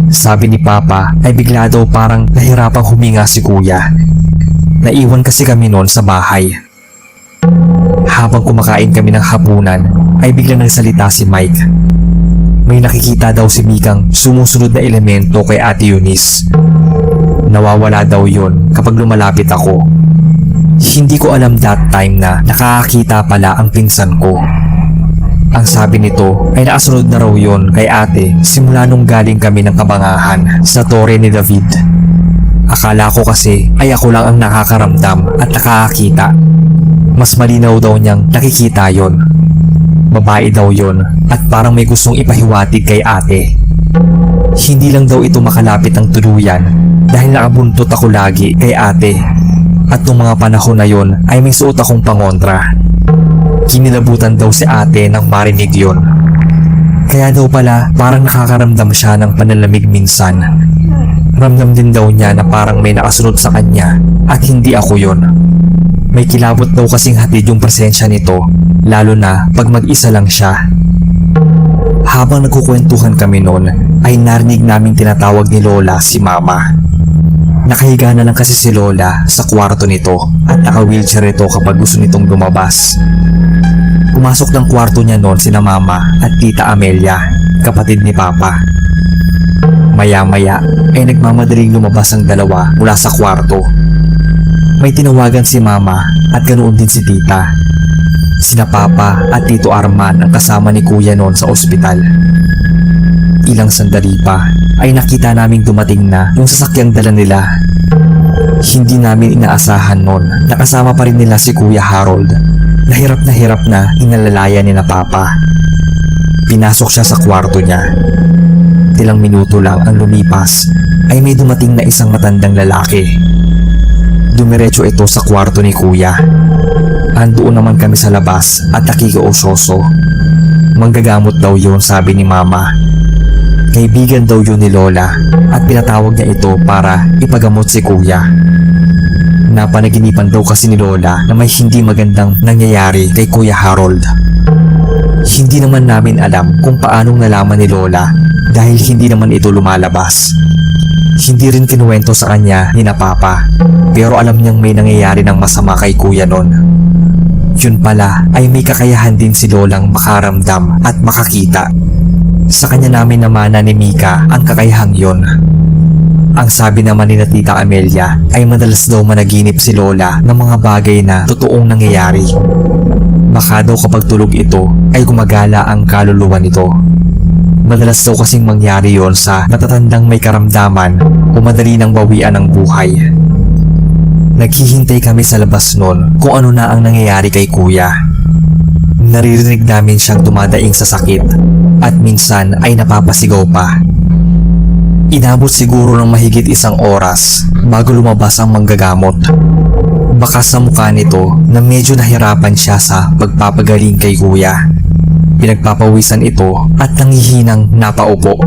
Sabi ni Papa ay bigla daw parang nahirapang huminga si Kuya. Naiwan kasi kami noon sa bahay. Habang kumakain kami ng hapunan ay biglang nagsalita si Mike. May nakikita daw si Mikang sumusunod na elemento kay Ate Eunice. Nawawala daw yon kapag lumalapit ako. Hindi ko alam that time na nakakakita pala ang pinsan ko. Ang sabi nito ay nakasunod na raw yon kay ate simula nung galing kami ng Kabangahan sa Torre ni David. Akala ko kasi ay ako lang ang nakakaramdam at nakakakita. Mas malinaw daw niyang nakikita yon. Babae daw yon at parang may gustong ipahiwatig kay ate. Hindi lang daw ito makalapit ng tuluyan dahil nakabuntot ako lagi kay ate. At nung mga panahon na yon ay may suot akong pangontra. Kinilabutan daw si ate nang marinig yon. Kaya daw pala parang nakakaramdam siya ng panlalamig minsan. Ramdam din daw niya na parang may nakasunod sa kanya at hindi ako yon. May kilabot daw kasing hatid yung presensya nito, lalo na pag mag-isa lang siya. Habang nagkukwentuhan kami noon ay narinig naming tinatawag ni Lola si Mama. Nakahiga na lang kasi si Lola sa kwarto nito at naka-wheelchair ito kapag gusto nitong lumabas. Pumasok ng kwarto niya noon sina Mama at Tita Amelia, kapatid ni Papa. Maya-maya ay nagmamadaling lumabas ang dalawa mula sa kwarto. May tinawagan si Mama at ganoon din si Tita. Sina Papa at Tito Arman ang kasama ni Kuya noon sa ospital. Ilang sandali pa ay nakita naming dumating na yung sasakyang dala nila. Hindi namin inaasahan noon na kasama pa rin nila si Kuya Harold. Nahirap na inalalaya ni na Papa. Pinasok siya sa kwarto niya. Ilang minuto lang ang lumipas ay may dumating na isang matandang lalaki. Dumiretso ito sa kwarto ni Kuya. Andoon naman kami sa labas at nakikiusyoso. Manggagamot daw yun, sabi ni Mama. Kaibigan daw yun ni Lola at pinatawag niya ito para ipagamot si Kuya. Napanaginipan daw kasi ni Lola na may hindi magandang nangyayari kay Kuya Harold. Hindi naman namin alam kung paanong nalaman ni Lola dahil hindi naman ito lumalabas. Hindi rin kinuwento sa kanya ni na Papa, pero alam niyang may nangyayari ng masama kay Kuya nun. Yun pala ay may kakayahan din si Lolang makaramdam at makakita. Sa kanya namin namana ni Mika ang kakayahang yon. Ang sabi naman ni na Tita Amelia ay madalas daw managinip si Lola ng mga bagay na totoong nangyayari. Baka daw kapag tulog ito ay gumagala ang kaluluwa nito. Madalas daw kasing mangyari yon sa natatandang may karamdaman o madali nang bawian ng buhay. Naghihintay kami sa labas noon kung ano na ang nangyayari kay Kuya. Naririnig namin siyang dumadaing sa sakit at minsan ay napapasigaw pa. Inabot siguro ng mahigit 1 oras bago lumabas ang manggagamot. Bakas sa mukha nito na medyo nahirapan siya sa pagpapagaling kay Kuya. Pinagpapawisan ito at nangihinang napaupo.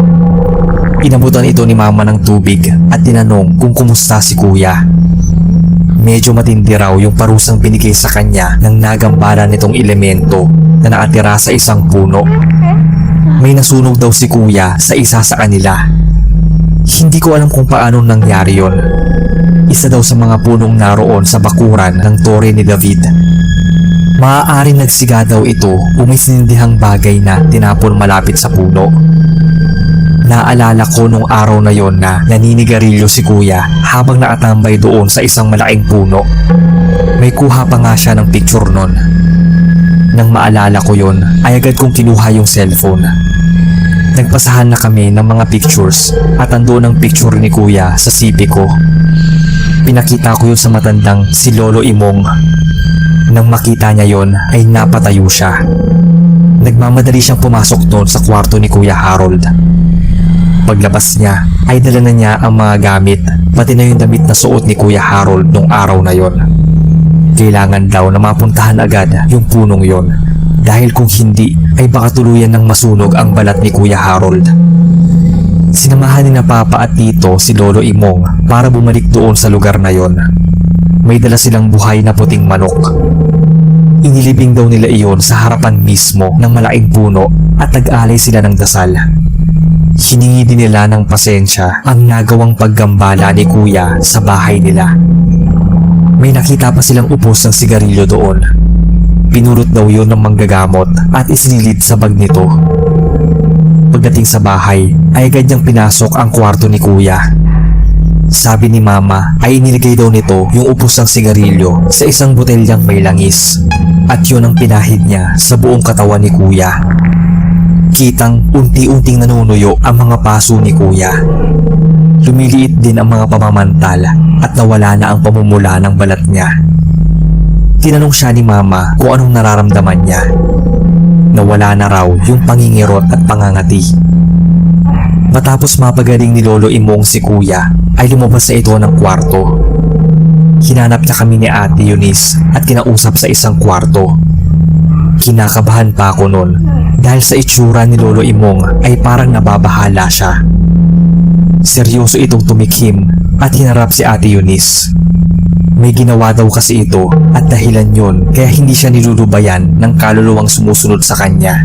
Inabutan ito ni Mama ng tubig at tinanong kung kumusta si Kuya. Medyo matindi raw yung parusang binigay sa kanya ng nagambala nitong elemento na nakatira sa isang puno. May nasunog daw si Kuya sa isa sa kanila. Hindi ko alam kung paano nangyari yon. Isa daw sa mga punong naroon sa bakuran ng Torre ni David. Maaaring nagsiga daw ito o may sinindihang bagay na tinapon malapit sa puno. Naalala ko nung araw na yon na naninigarilyo si Kuya habang nakatambay doon sa isang malaking puno. May kuha pa nga siya ng picture nun. Nang maalala ko yon ay agad kong kinuha yung cellphone. Nagpasahan na kami ng mga pictures at andoon ang picture ni Kuya sa CP ko. Pinakita ko yun sa matandang si Lolo Imong. Nang makita niya yon ay napatayo siya. Nagmamadali siyang pumasok doon sa kwarto ni Kuya Harold. Paglabas niya ay dala na niya ang mga gamit, pati na yung damit na suot ni Kuya Harold nung araw na yon. Kailangan daw na mapuntahan agad yung punong yon dahil kung hindi ay baka tuluyan ng masunog ang balat ni Kuya Harold. Sinamahan ni na Papa at Tito si Lolo Imong para bumalik doon sa lugar na yon. May dala silang buhay na puting manok. Inilibing daw nila iyon sa harapan mismo ng malaking puno at nag-alay sila ng dasal. Hiningi din nila ng pasensya ang nagawang paggambala ni Kuya sa bahay nila. May nakita pa silang upos ng sigarilyo doon. pinulot daw yon ng manggagamot at isinilid sa bag nito. Pagdating sa bahay ay agad niyang pinasok ang kwarto ni kuya. Sabi ni mama ay inilagay daw nito yung ubos ng sigarilyo sa isang botelyang may langis at yun ang pinahid niya sa buong katawan ni kuya. Kitang unti-unting nanunuyo ang mga paso ni kuya. Lumiliit din ang mga pamamantal at nawala na ang pamumula ng balat niya. Tinanong siya ni mama kung anong nararamdaman niya. Nawala na raw yung pangingirot at pangangati. Matapos mapagaling ni Lolo Imong si kuya, ay lumabas na ito ng kwarto. Hinanap niya kami ni Ate Eunice at kinausap sa isang kwarto. Kinakabahan pa ako noon dahil sa itsura ni Lolo Imong ay parang nababahala siya. Seryoso itong tumikhim at hinarap si Ate Eunice. May ginawa daw kasi ito at dahilan yon kaya hindi siya nilulubayan ng kaluluwang sumusunod sa kanya.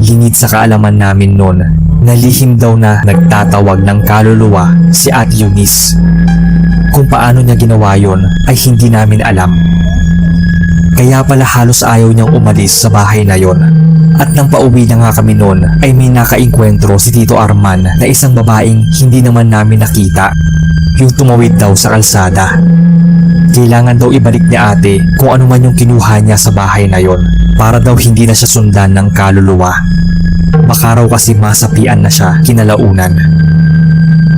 Lingid sa kaalaman namin noon na lihim daw na nagtatawag ng kaluluwa si Ate Eunice. Kung paano niya ginawa yon ay hindi namin alam. Kaya pala halos ayaw niyang umalis sa bahay na yon. At nang pauwi na nga kami noon ay may nakainkwentro si Tito Arman na isang babaeng hindi naman namin nakita. Yung tumawid daw sa kalsada. Kailangan daw ibalik ni ate kung ano man yung kinuha niya sa bahay na yon para daw hindi na siya sundan ng kaluluwa. Baka raw kasi masapian na siya kinalaunan.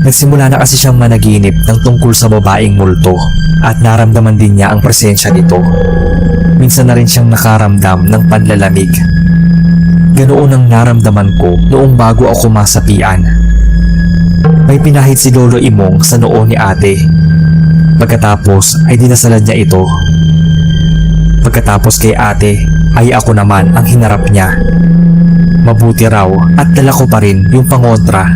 Nagsimula na kasi siyang managinip ng tungkol sa babaeng multo at naramdaman din niya ang presensya nito. Minsan na rin siyang nakaramdam ng panlalamig. Ganoon ang naramdaman ko noong bago ako masapian. May pinahid si Lolo Imong sa noo ni ate. Pagkatapos ay dinasalan niya ito. Pagkatapos kay ate ay ako naman ang hinarap niya. Mabuti raw at dala ko pa rin yung pangontra.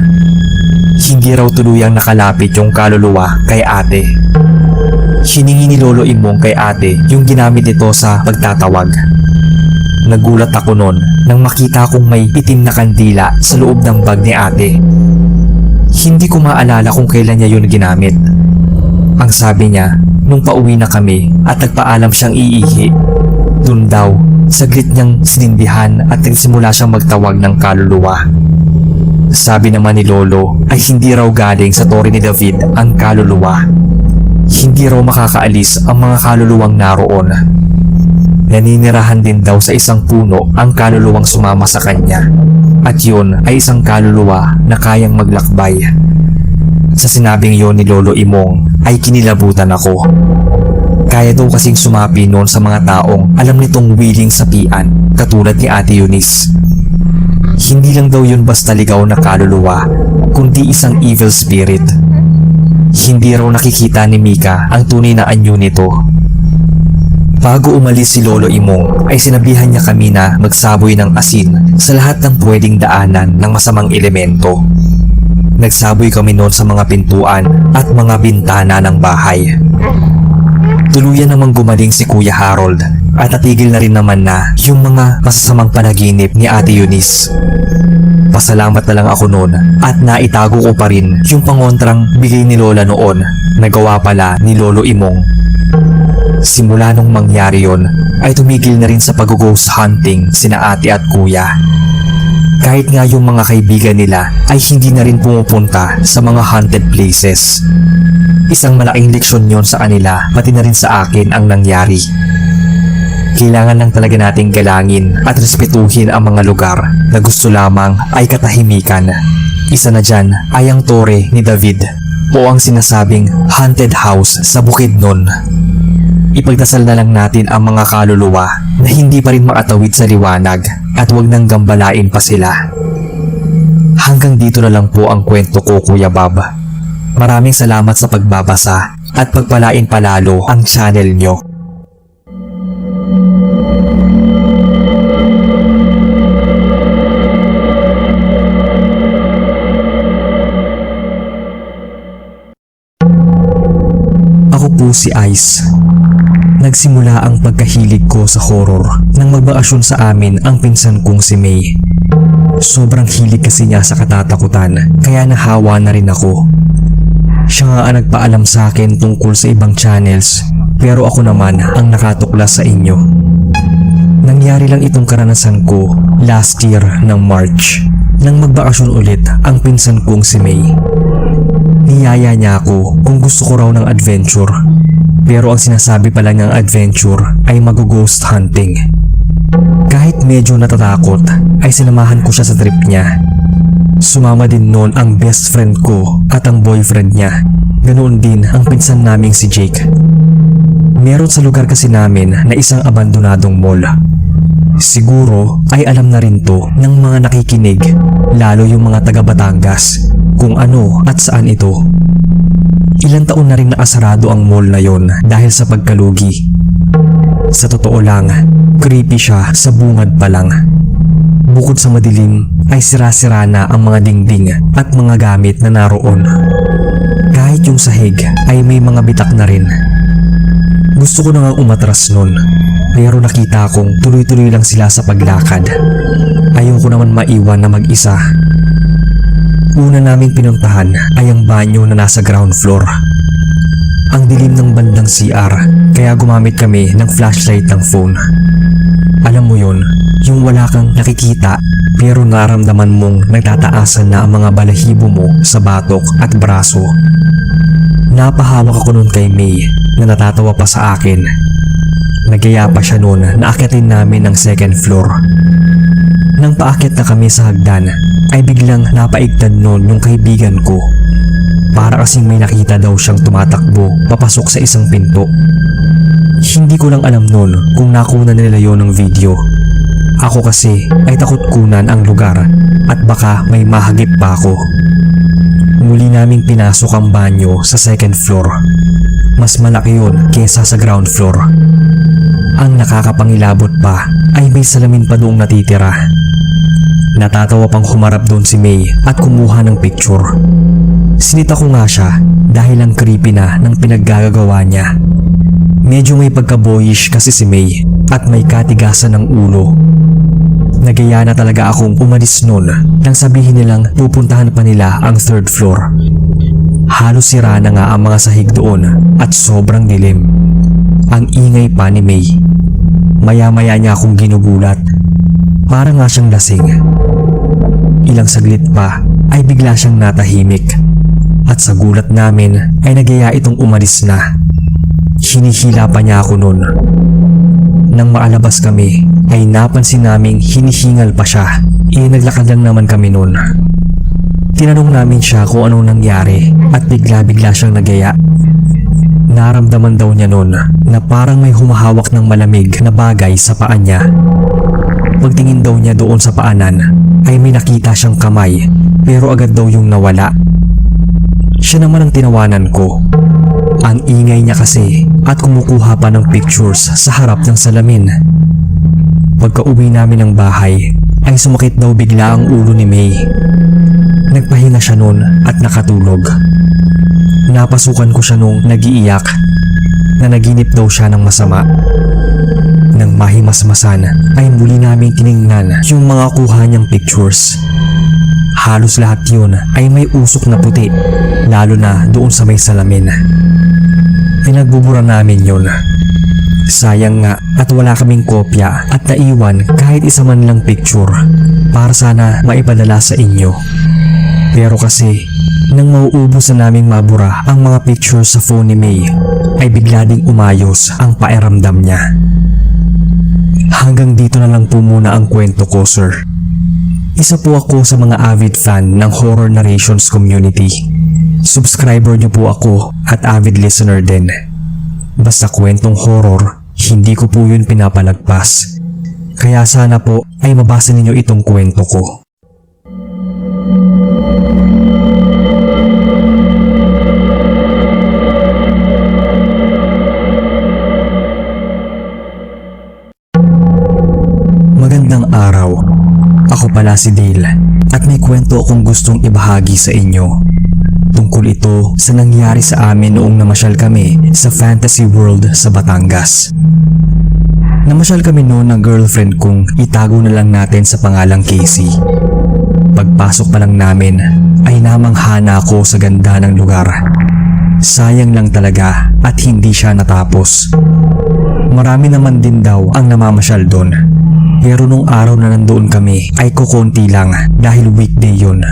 Hindi raw tuluyang nakalapit yung kaluluwa kay ate. Hiningi ni Lolo Imong kay ate yung ginamit nito sa pagtatawag. Nagulat ako noon nang makita kong may itim na kandila sa loob ng bag ni ate. Hindi ko maalala kung kailan niya yun ginamit. Ang sabi niya, nung pauwi na kami at nagpaalam siyang iihi, dun daw, saglit niyang sinindihan at nagsimula siyang magtawag ng kaluluwa. Sabi naman ni Lolo ay hindi raw galing sa tore ni David ang kaluluwa. Hindi raw makakaalis ang mga kaluluwang naroon. Naninirahan din daw sa isang puno ang kaluluwang sumama sa kanya. At yun ay isang kaluluwa na kayang maglakbay. Sa sinabing yon ni Lolo Imong ay kinilabutan ako. Kaya daw kasing sumapi noon sa mga taong alam nitong willing sapian katulad ni Ate Eunice. Hindi lang daw yun basta ligaw na kaluluwa, kundi isang evil spirit. Hindi raw nakikita ni Mika ang tunay na anyo nito. Bago umalis si Lolo Imong ay sinabihan niya kami na magsaboy ng asin sa lahat ng pwedeng daanan ng masamang elemento. Nagsaboy kami noon sa mga pintuan at mga bintana ng bahay. Tuluyan namang gumaling si Kuya Harold at natigil na rin naman na yung mga masasamang panaginip ni Ate Eunice. Pasalamat na lang ako noon at naitago ko pa rin yung pangontrang bigay ni Lola noon na gawa pala ni Lolo Imong. Simula nung mangyari yon ay tumigil na rin sa pag-ghost hunting sina ate at kuya. Kahit nga yung mga kaibigan nila ay hindi na rin pumupunta sa mga haunted places. Isang malaking leksyon yon sa kanila pati na rin sa akin ang nangyari. Kailangan lang talaga nating galangin at respetuhin ang mga lugar na gusto lamang ay katahimikan. Isa na dyan ay ang tore ni David o ang sinasabing haunted house sa Bukidnon. Ipagdasal na lang natin ang mga kaluluwa na hindi pa rin makatawid sa liwanag at huwag nang gambalain pa sila. Hanggang dito na lang po ang kwento ko, Kuya Bob. Maraming salamat sa pagbabasa at pagpalain palalo ang channel nyo. Ako po si Ice. Nagsimula ang pagkahilig ko sa horror nang magbakasyon sa amin ang pinsan kong si May. Sobrang hilig kasi niya sa katatakutan kaya nahawa na rin ako. Siya nga ang nagpaalam sa akin tungkol sa ibang channels, pero ako naman ang nakatuklas sa inyo. Nangyari lang itong karanasan ko last year ng March nang magbakasyon ulit ang pinsan kong si May. Niyaya niya ako kung gusto ko raw ng adventure, pero ang sinasabi pala niyang adventure ay mag-ghost hunting. Kahit medyo natatakot ay sinamahan ko siya sa trip niya. Sumama din noon ang best friend ko at ang boyfriend niya. Ganoon din ang pinsan naming si Jake. Meron sa lugar kasi namin na isang abandonadong mall. Siguro ay alam na rin to ng mga nakikinig, lalo yung mga taga Batangas, kung ano at saan ito. Ilang taon na rin nakasarado ang mall na yon dahil sa pagkalugi. Sa totoo lang, creepy siya sa bungad pa lang. Bukod sa madilim ay sira-sira na ang mga dingding at mga gamit na naroon. Kahit yung sahig ay may mga bitak na rin. Gusto ko na nga umatras nun, pero nakita kong tuloy-tuloy lang sila sa paglakad. Ayaw ko naman maiwan na mag-isa. Una naming pinuntahan ay ang banyo na nasa ground floor. Ang dilim ng bandang CR, kaya gumamit kami ng flashlight ng phone. Alam mo yon, yung wala kang nakikita pero naramdaman mong nagtataasan na ang mga balahibo mo sa batok at braso. Napahawak ako noon kay May na natatawa pa sa akin. Nagyaya pa siya noon na akyatin namin ang second floor. Nang paakyat na kami sa hagdan ay biglang napaigtad noon yung kaibigan ko. Para kasing may nakita daw siyang tumatakbo papasok sa isang pinto. Hindi ko lang alam noon kung nakuna nila yon ng video. Ako kasi ay takot kunan ang lugar at baka may mahagip pa ako. Muli naming pinasok ang banyo sa second floor. Mas malaki yun kesa sa ground floor. Ang nakakapangilabot pa ay may salamin pa doong natitira. Natatawa pang humarap doon si May at kumuha ng picture. Sinita ko nga siya dahil ang creepy na ng pinaggagawa niya. Medyo may pagka-boyish kasi si May at may katigasan ng ulo. Nagaya na talaga akong umalis noon nang sabihin nilang pupuntahan pa nila ang third floor. Halos sira na nga ang mga sahig doon at sobrang dilim. Ang ingay pa ni May. Maya-maya niya akong ginugulat. Para nga siyang lasing. Ilang saglit pa ay bigla siyang natahimik. At sa gulat namin ay nagyaya itong umalis na. Hinihila pa niya ako noon. Nang maalabas kami ay napansin naming hinihingal pa siya. Naglakad lang naman kami noon. Tinanong namin siya kung anong nangyari at bigla-bigla siyang nagyaya. Naramdaman daw niya noon na parang may humahawak ng malamig na bagay sa paa niya. Pagtingin daw niya doon sa paanan ay may nakita siyang kamay pero agad daw yung nawala. Siya naman ang tinawanan ko. Ang ingay niya kasi at kumukuha pa ng pictures sa harap ng salamin. Pagka-uwi namin ng bahay ay sumakit daw bigla ang ulo ni May. Nagpahinga siya noon at nakatulog. Napasukan ko siya nung nag-iiyak na naginip daw siya ng masama. Nang mahimasmasan ay muli namin tiningnan yung mga kuha niyang pictures. Halos lahat yun ay may usok na puti, lalo na doon sa may salamin. Pinagbubura namin yun. Sayang nga at wala kaming kopya at naiwan kahit isa man lang picture para sana maipadala sa inyo. Pero kasi nang mauubos na naming mabura ang mga pictures sa phone ni May ay bigla ding umayos ang pakiramdam niya. Hanggang dito na lang po muna ang kwento ko, sir. Isa po ako sa mga avid fan ng horror narrations community. Subscriber niyo po ako at avid listener din. Basta kwentong horror, hindi ko po yun pinapalagpas. Kaya sana po ay mabasa ninyo itong kwento ko. Magandang araw. Ako pala si Dale at may kwento akong gustong ibahagi sa inyo. Tungkol ito sa nangyari sa amin noong namasyal kami sa Fantasy World sa Batangas. Namasyal kami noon ng girlfriend kong itago na lang natin sa pangalang Casey. Pagpasok pa lang namin ay namanghana ako sa ganda ng lugar. sayang lang talaga at hindi siya natapos. Marami naman din daw ang namamasyal doon. Pero nung araw na nandoon kami ay kukonti lang dahil weekday yun.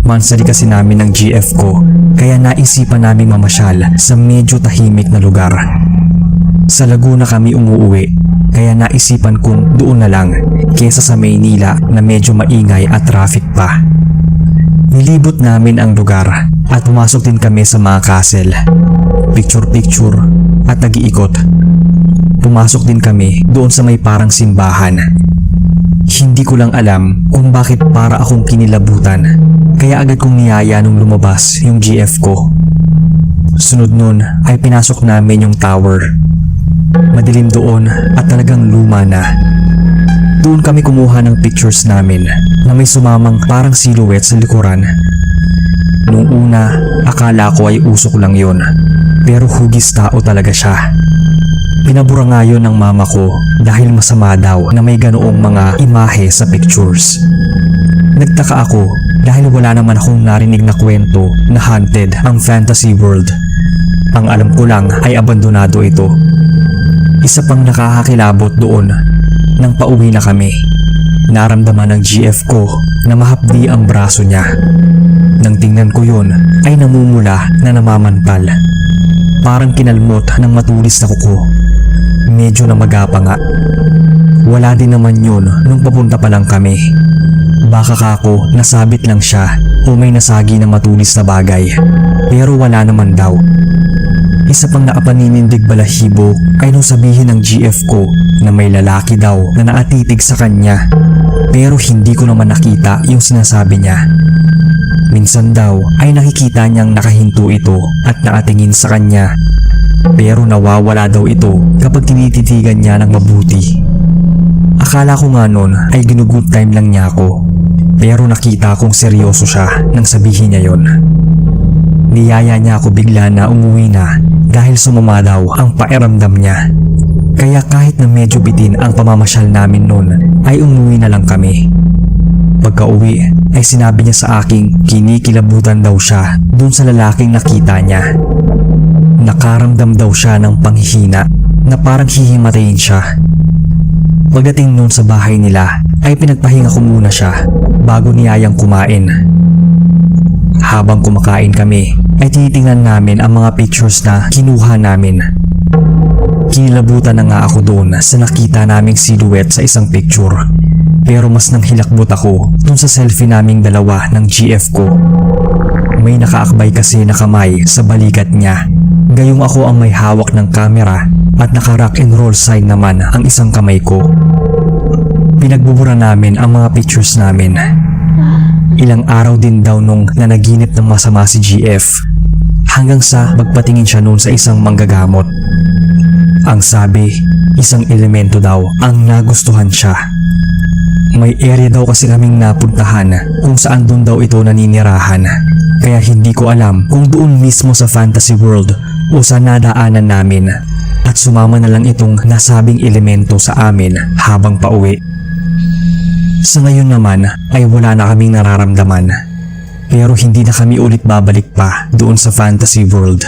Monthly kasi namin ng GF ko kaya naisipan namin mamasyal sa medyo tahimik na lugar. Sa Laguna kami umuwi kaya naisipan kong doon na lang kesa sa Maynila na medyo maingay at traffic pa. Nilibot namin ang lugar at pumasok din kami sa mga castle. Picture-picture at nag-iikot. Pumasok din kami doon sa may parang simbahan. Hindi ko lang alam kung bakit para akong kinilabutan kaya agad kong niyaya nung lumabas yung GF ko. Sunod nun ay pinasok namin yung tower. Madilim doon at talagang luma na. Doon kami kumuha ng pictures namin na may sumamang parang silhouette sa likuran. Nung una, akala ko ay usok lang yon, pero hugis tao talaga siya. Pinabura nga yun ng mama ko dahil masama daw na may ganoong mga imahe sa pictures. Nagtaka ako dahil wala naman akong narinig na kwento na haunted ang fantasy world. Ang alam ko lang ay abandonado ito. Isa pang nakakakilabot doon, nang pauwi na kami, naramdaman ng GF ko na mahapdi ang braso niya. Nang tingnan ko yun ay namumula na namamantal. Parang kinalmot ng matulis na kuko. Medyo namagapa nga. Wala din naman yun nung papunta pa lang kami. Baka kako nasabit lang siya o may nasagi na matulis na bagay. Pero wala naman daw. Isa pang nakapaninindig balahibo ay nung sabihin ng GF ko na may lalaki daw na naatitig sa kanya. Pero hindi ko naman nakita yung sinasabi niya. Minsan daw ay nakikita niyang nakahinto ito at nakatingin sa kanya. Pero nawawala daw ito kapag tinititigan niya ng mabuti. Akala ko nga nun ay ginugood time lang niya ako. Pero nakita kong seryoso siya nang sabihin niya yon. Niyaya niya ako bigla na umuwi na dahil sumama daw ang pakiramdam niya. Kaya kahit na medyo bitin ang pamamasyal namin noon ay umuwi na lang kami. Pagka uwi ay sinabi niya sa aking kinikilabutan daw siya dun sa lalaking nakita niya. Nakaramdam daw siya ng panghihina na parang hihimatayin siya. Pagdating noon sa bahay nila ay pinagpahinga ko muna siya bago niyayang kumain. Habang kumakain kami ay tinitingnan namin ang mga pictures na kinuha namin. Kinilabutan na nga ako doon sa nakita naming silhouette sa isang picture. Pero mas nanghilakbot ako dun sa selfie naming dalawa ng GF ko. May nakaakbay kasi na kamay sa balikat niya. Gayong ako ang may hawak ng camera at naka-rock and roll sign naman ang isang kamay ko. Pinagbubura namin ang mga pictures namin. Ilang araw din daw nung nanaginip ng masama si GF hanggang sa magpatingin siya noon sa isang manggagamot. Ang sabi, isang elemento daw ang nagustuhan siya. May area daw kasi kaming napuntahan kung saan doon daw ito naninirahan. Kaya hindi ko alam kung doon mismo sa fantasy world o sa nadaanan namin. At sumama na lang itong nasabing elemento sa amin habang pauwi. Sa ngayon naman ay wala na kaming nararamdaman. Pero hindi na kami ulit babalik pa doon sa fantasy world.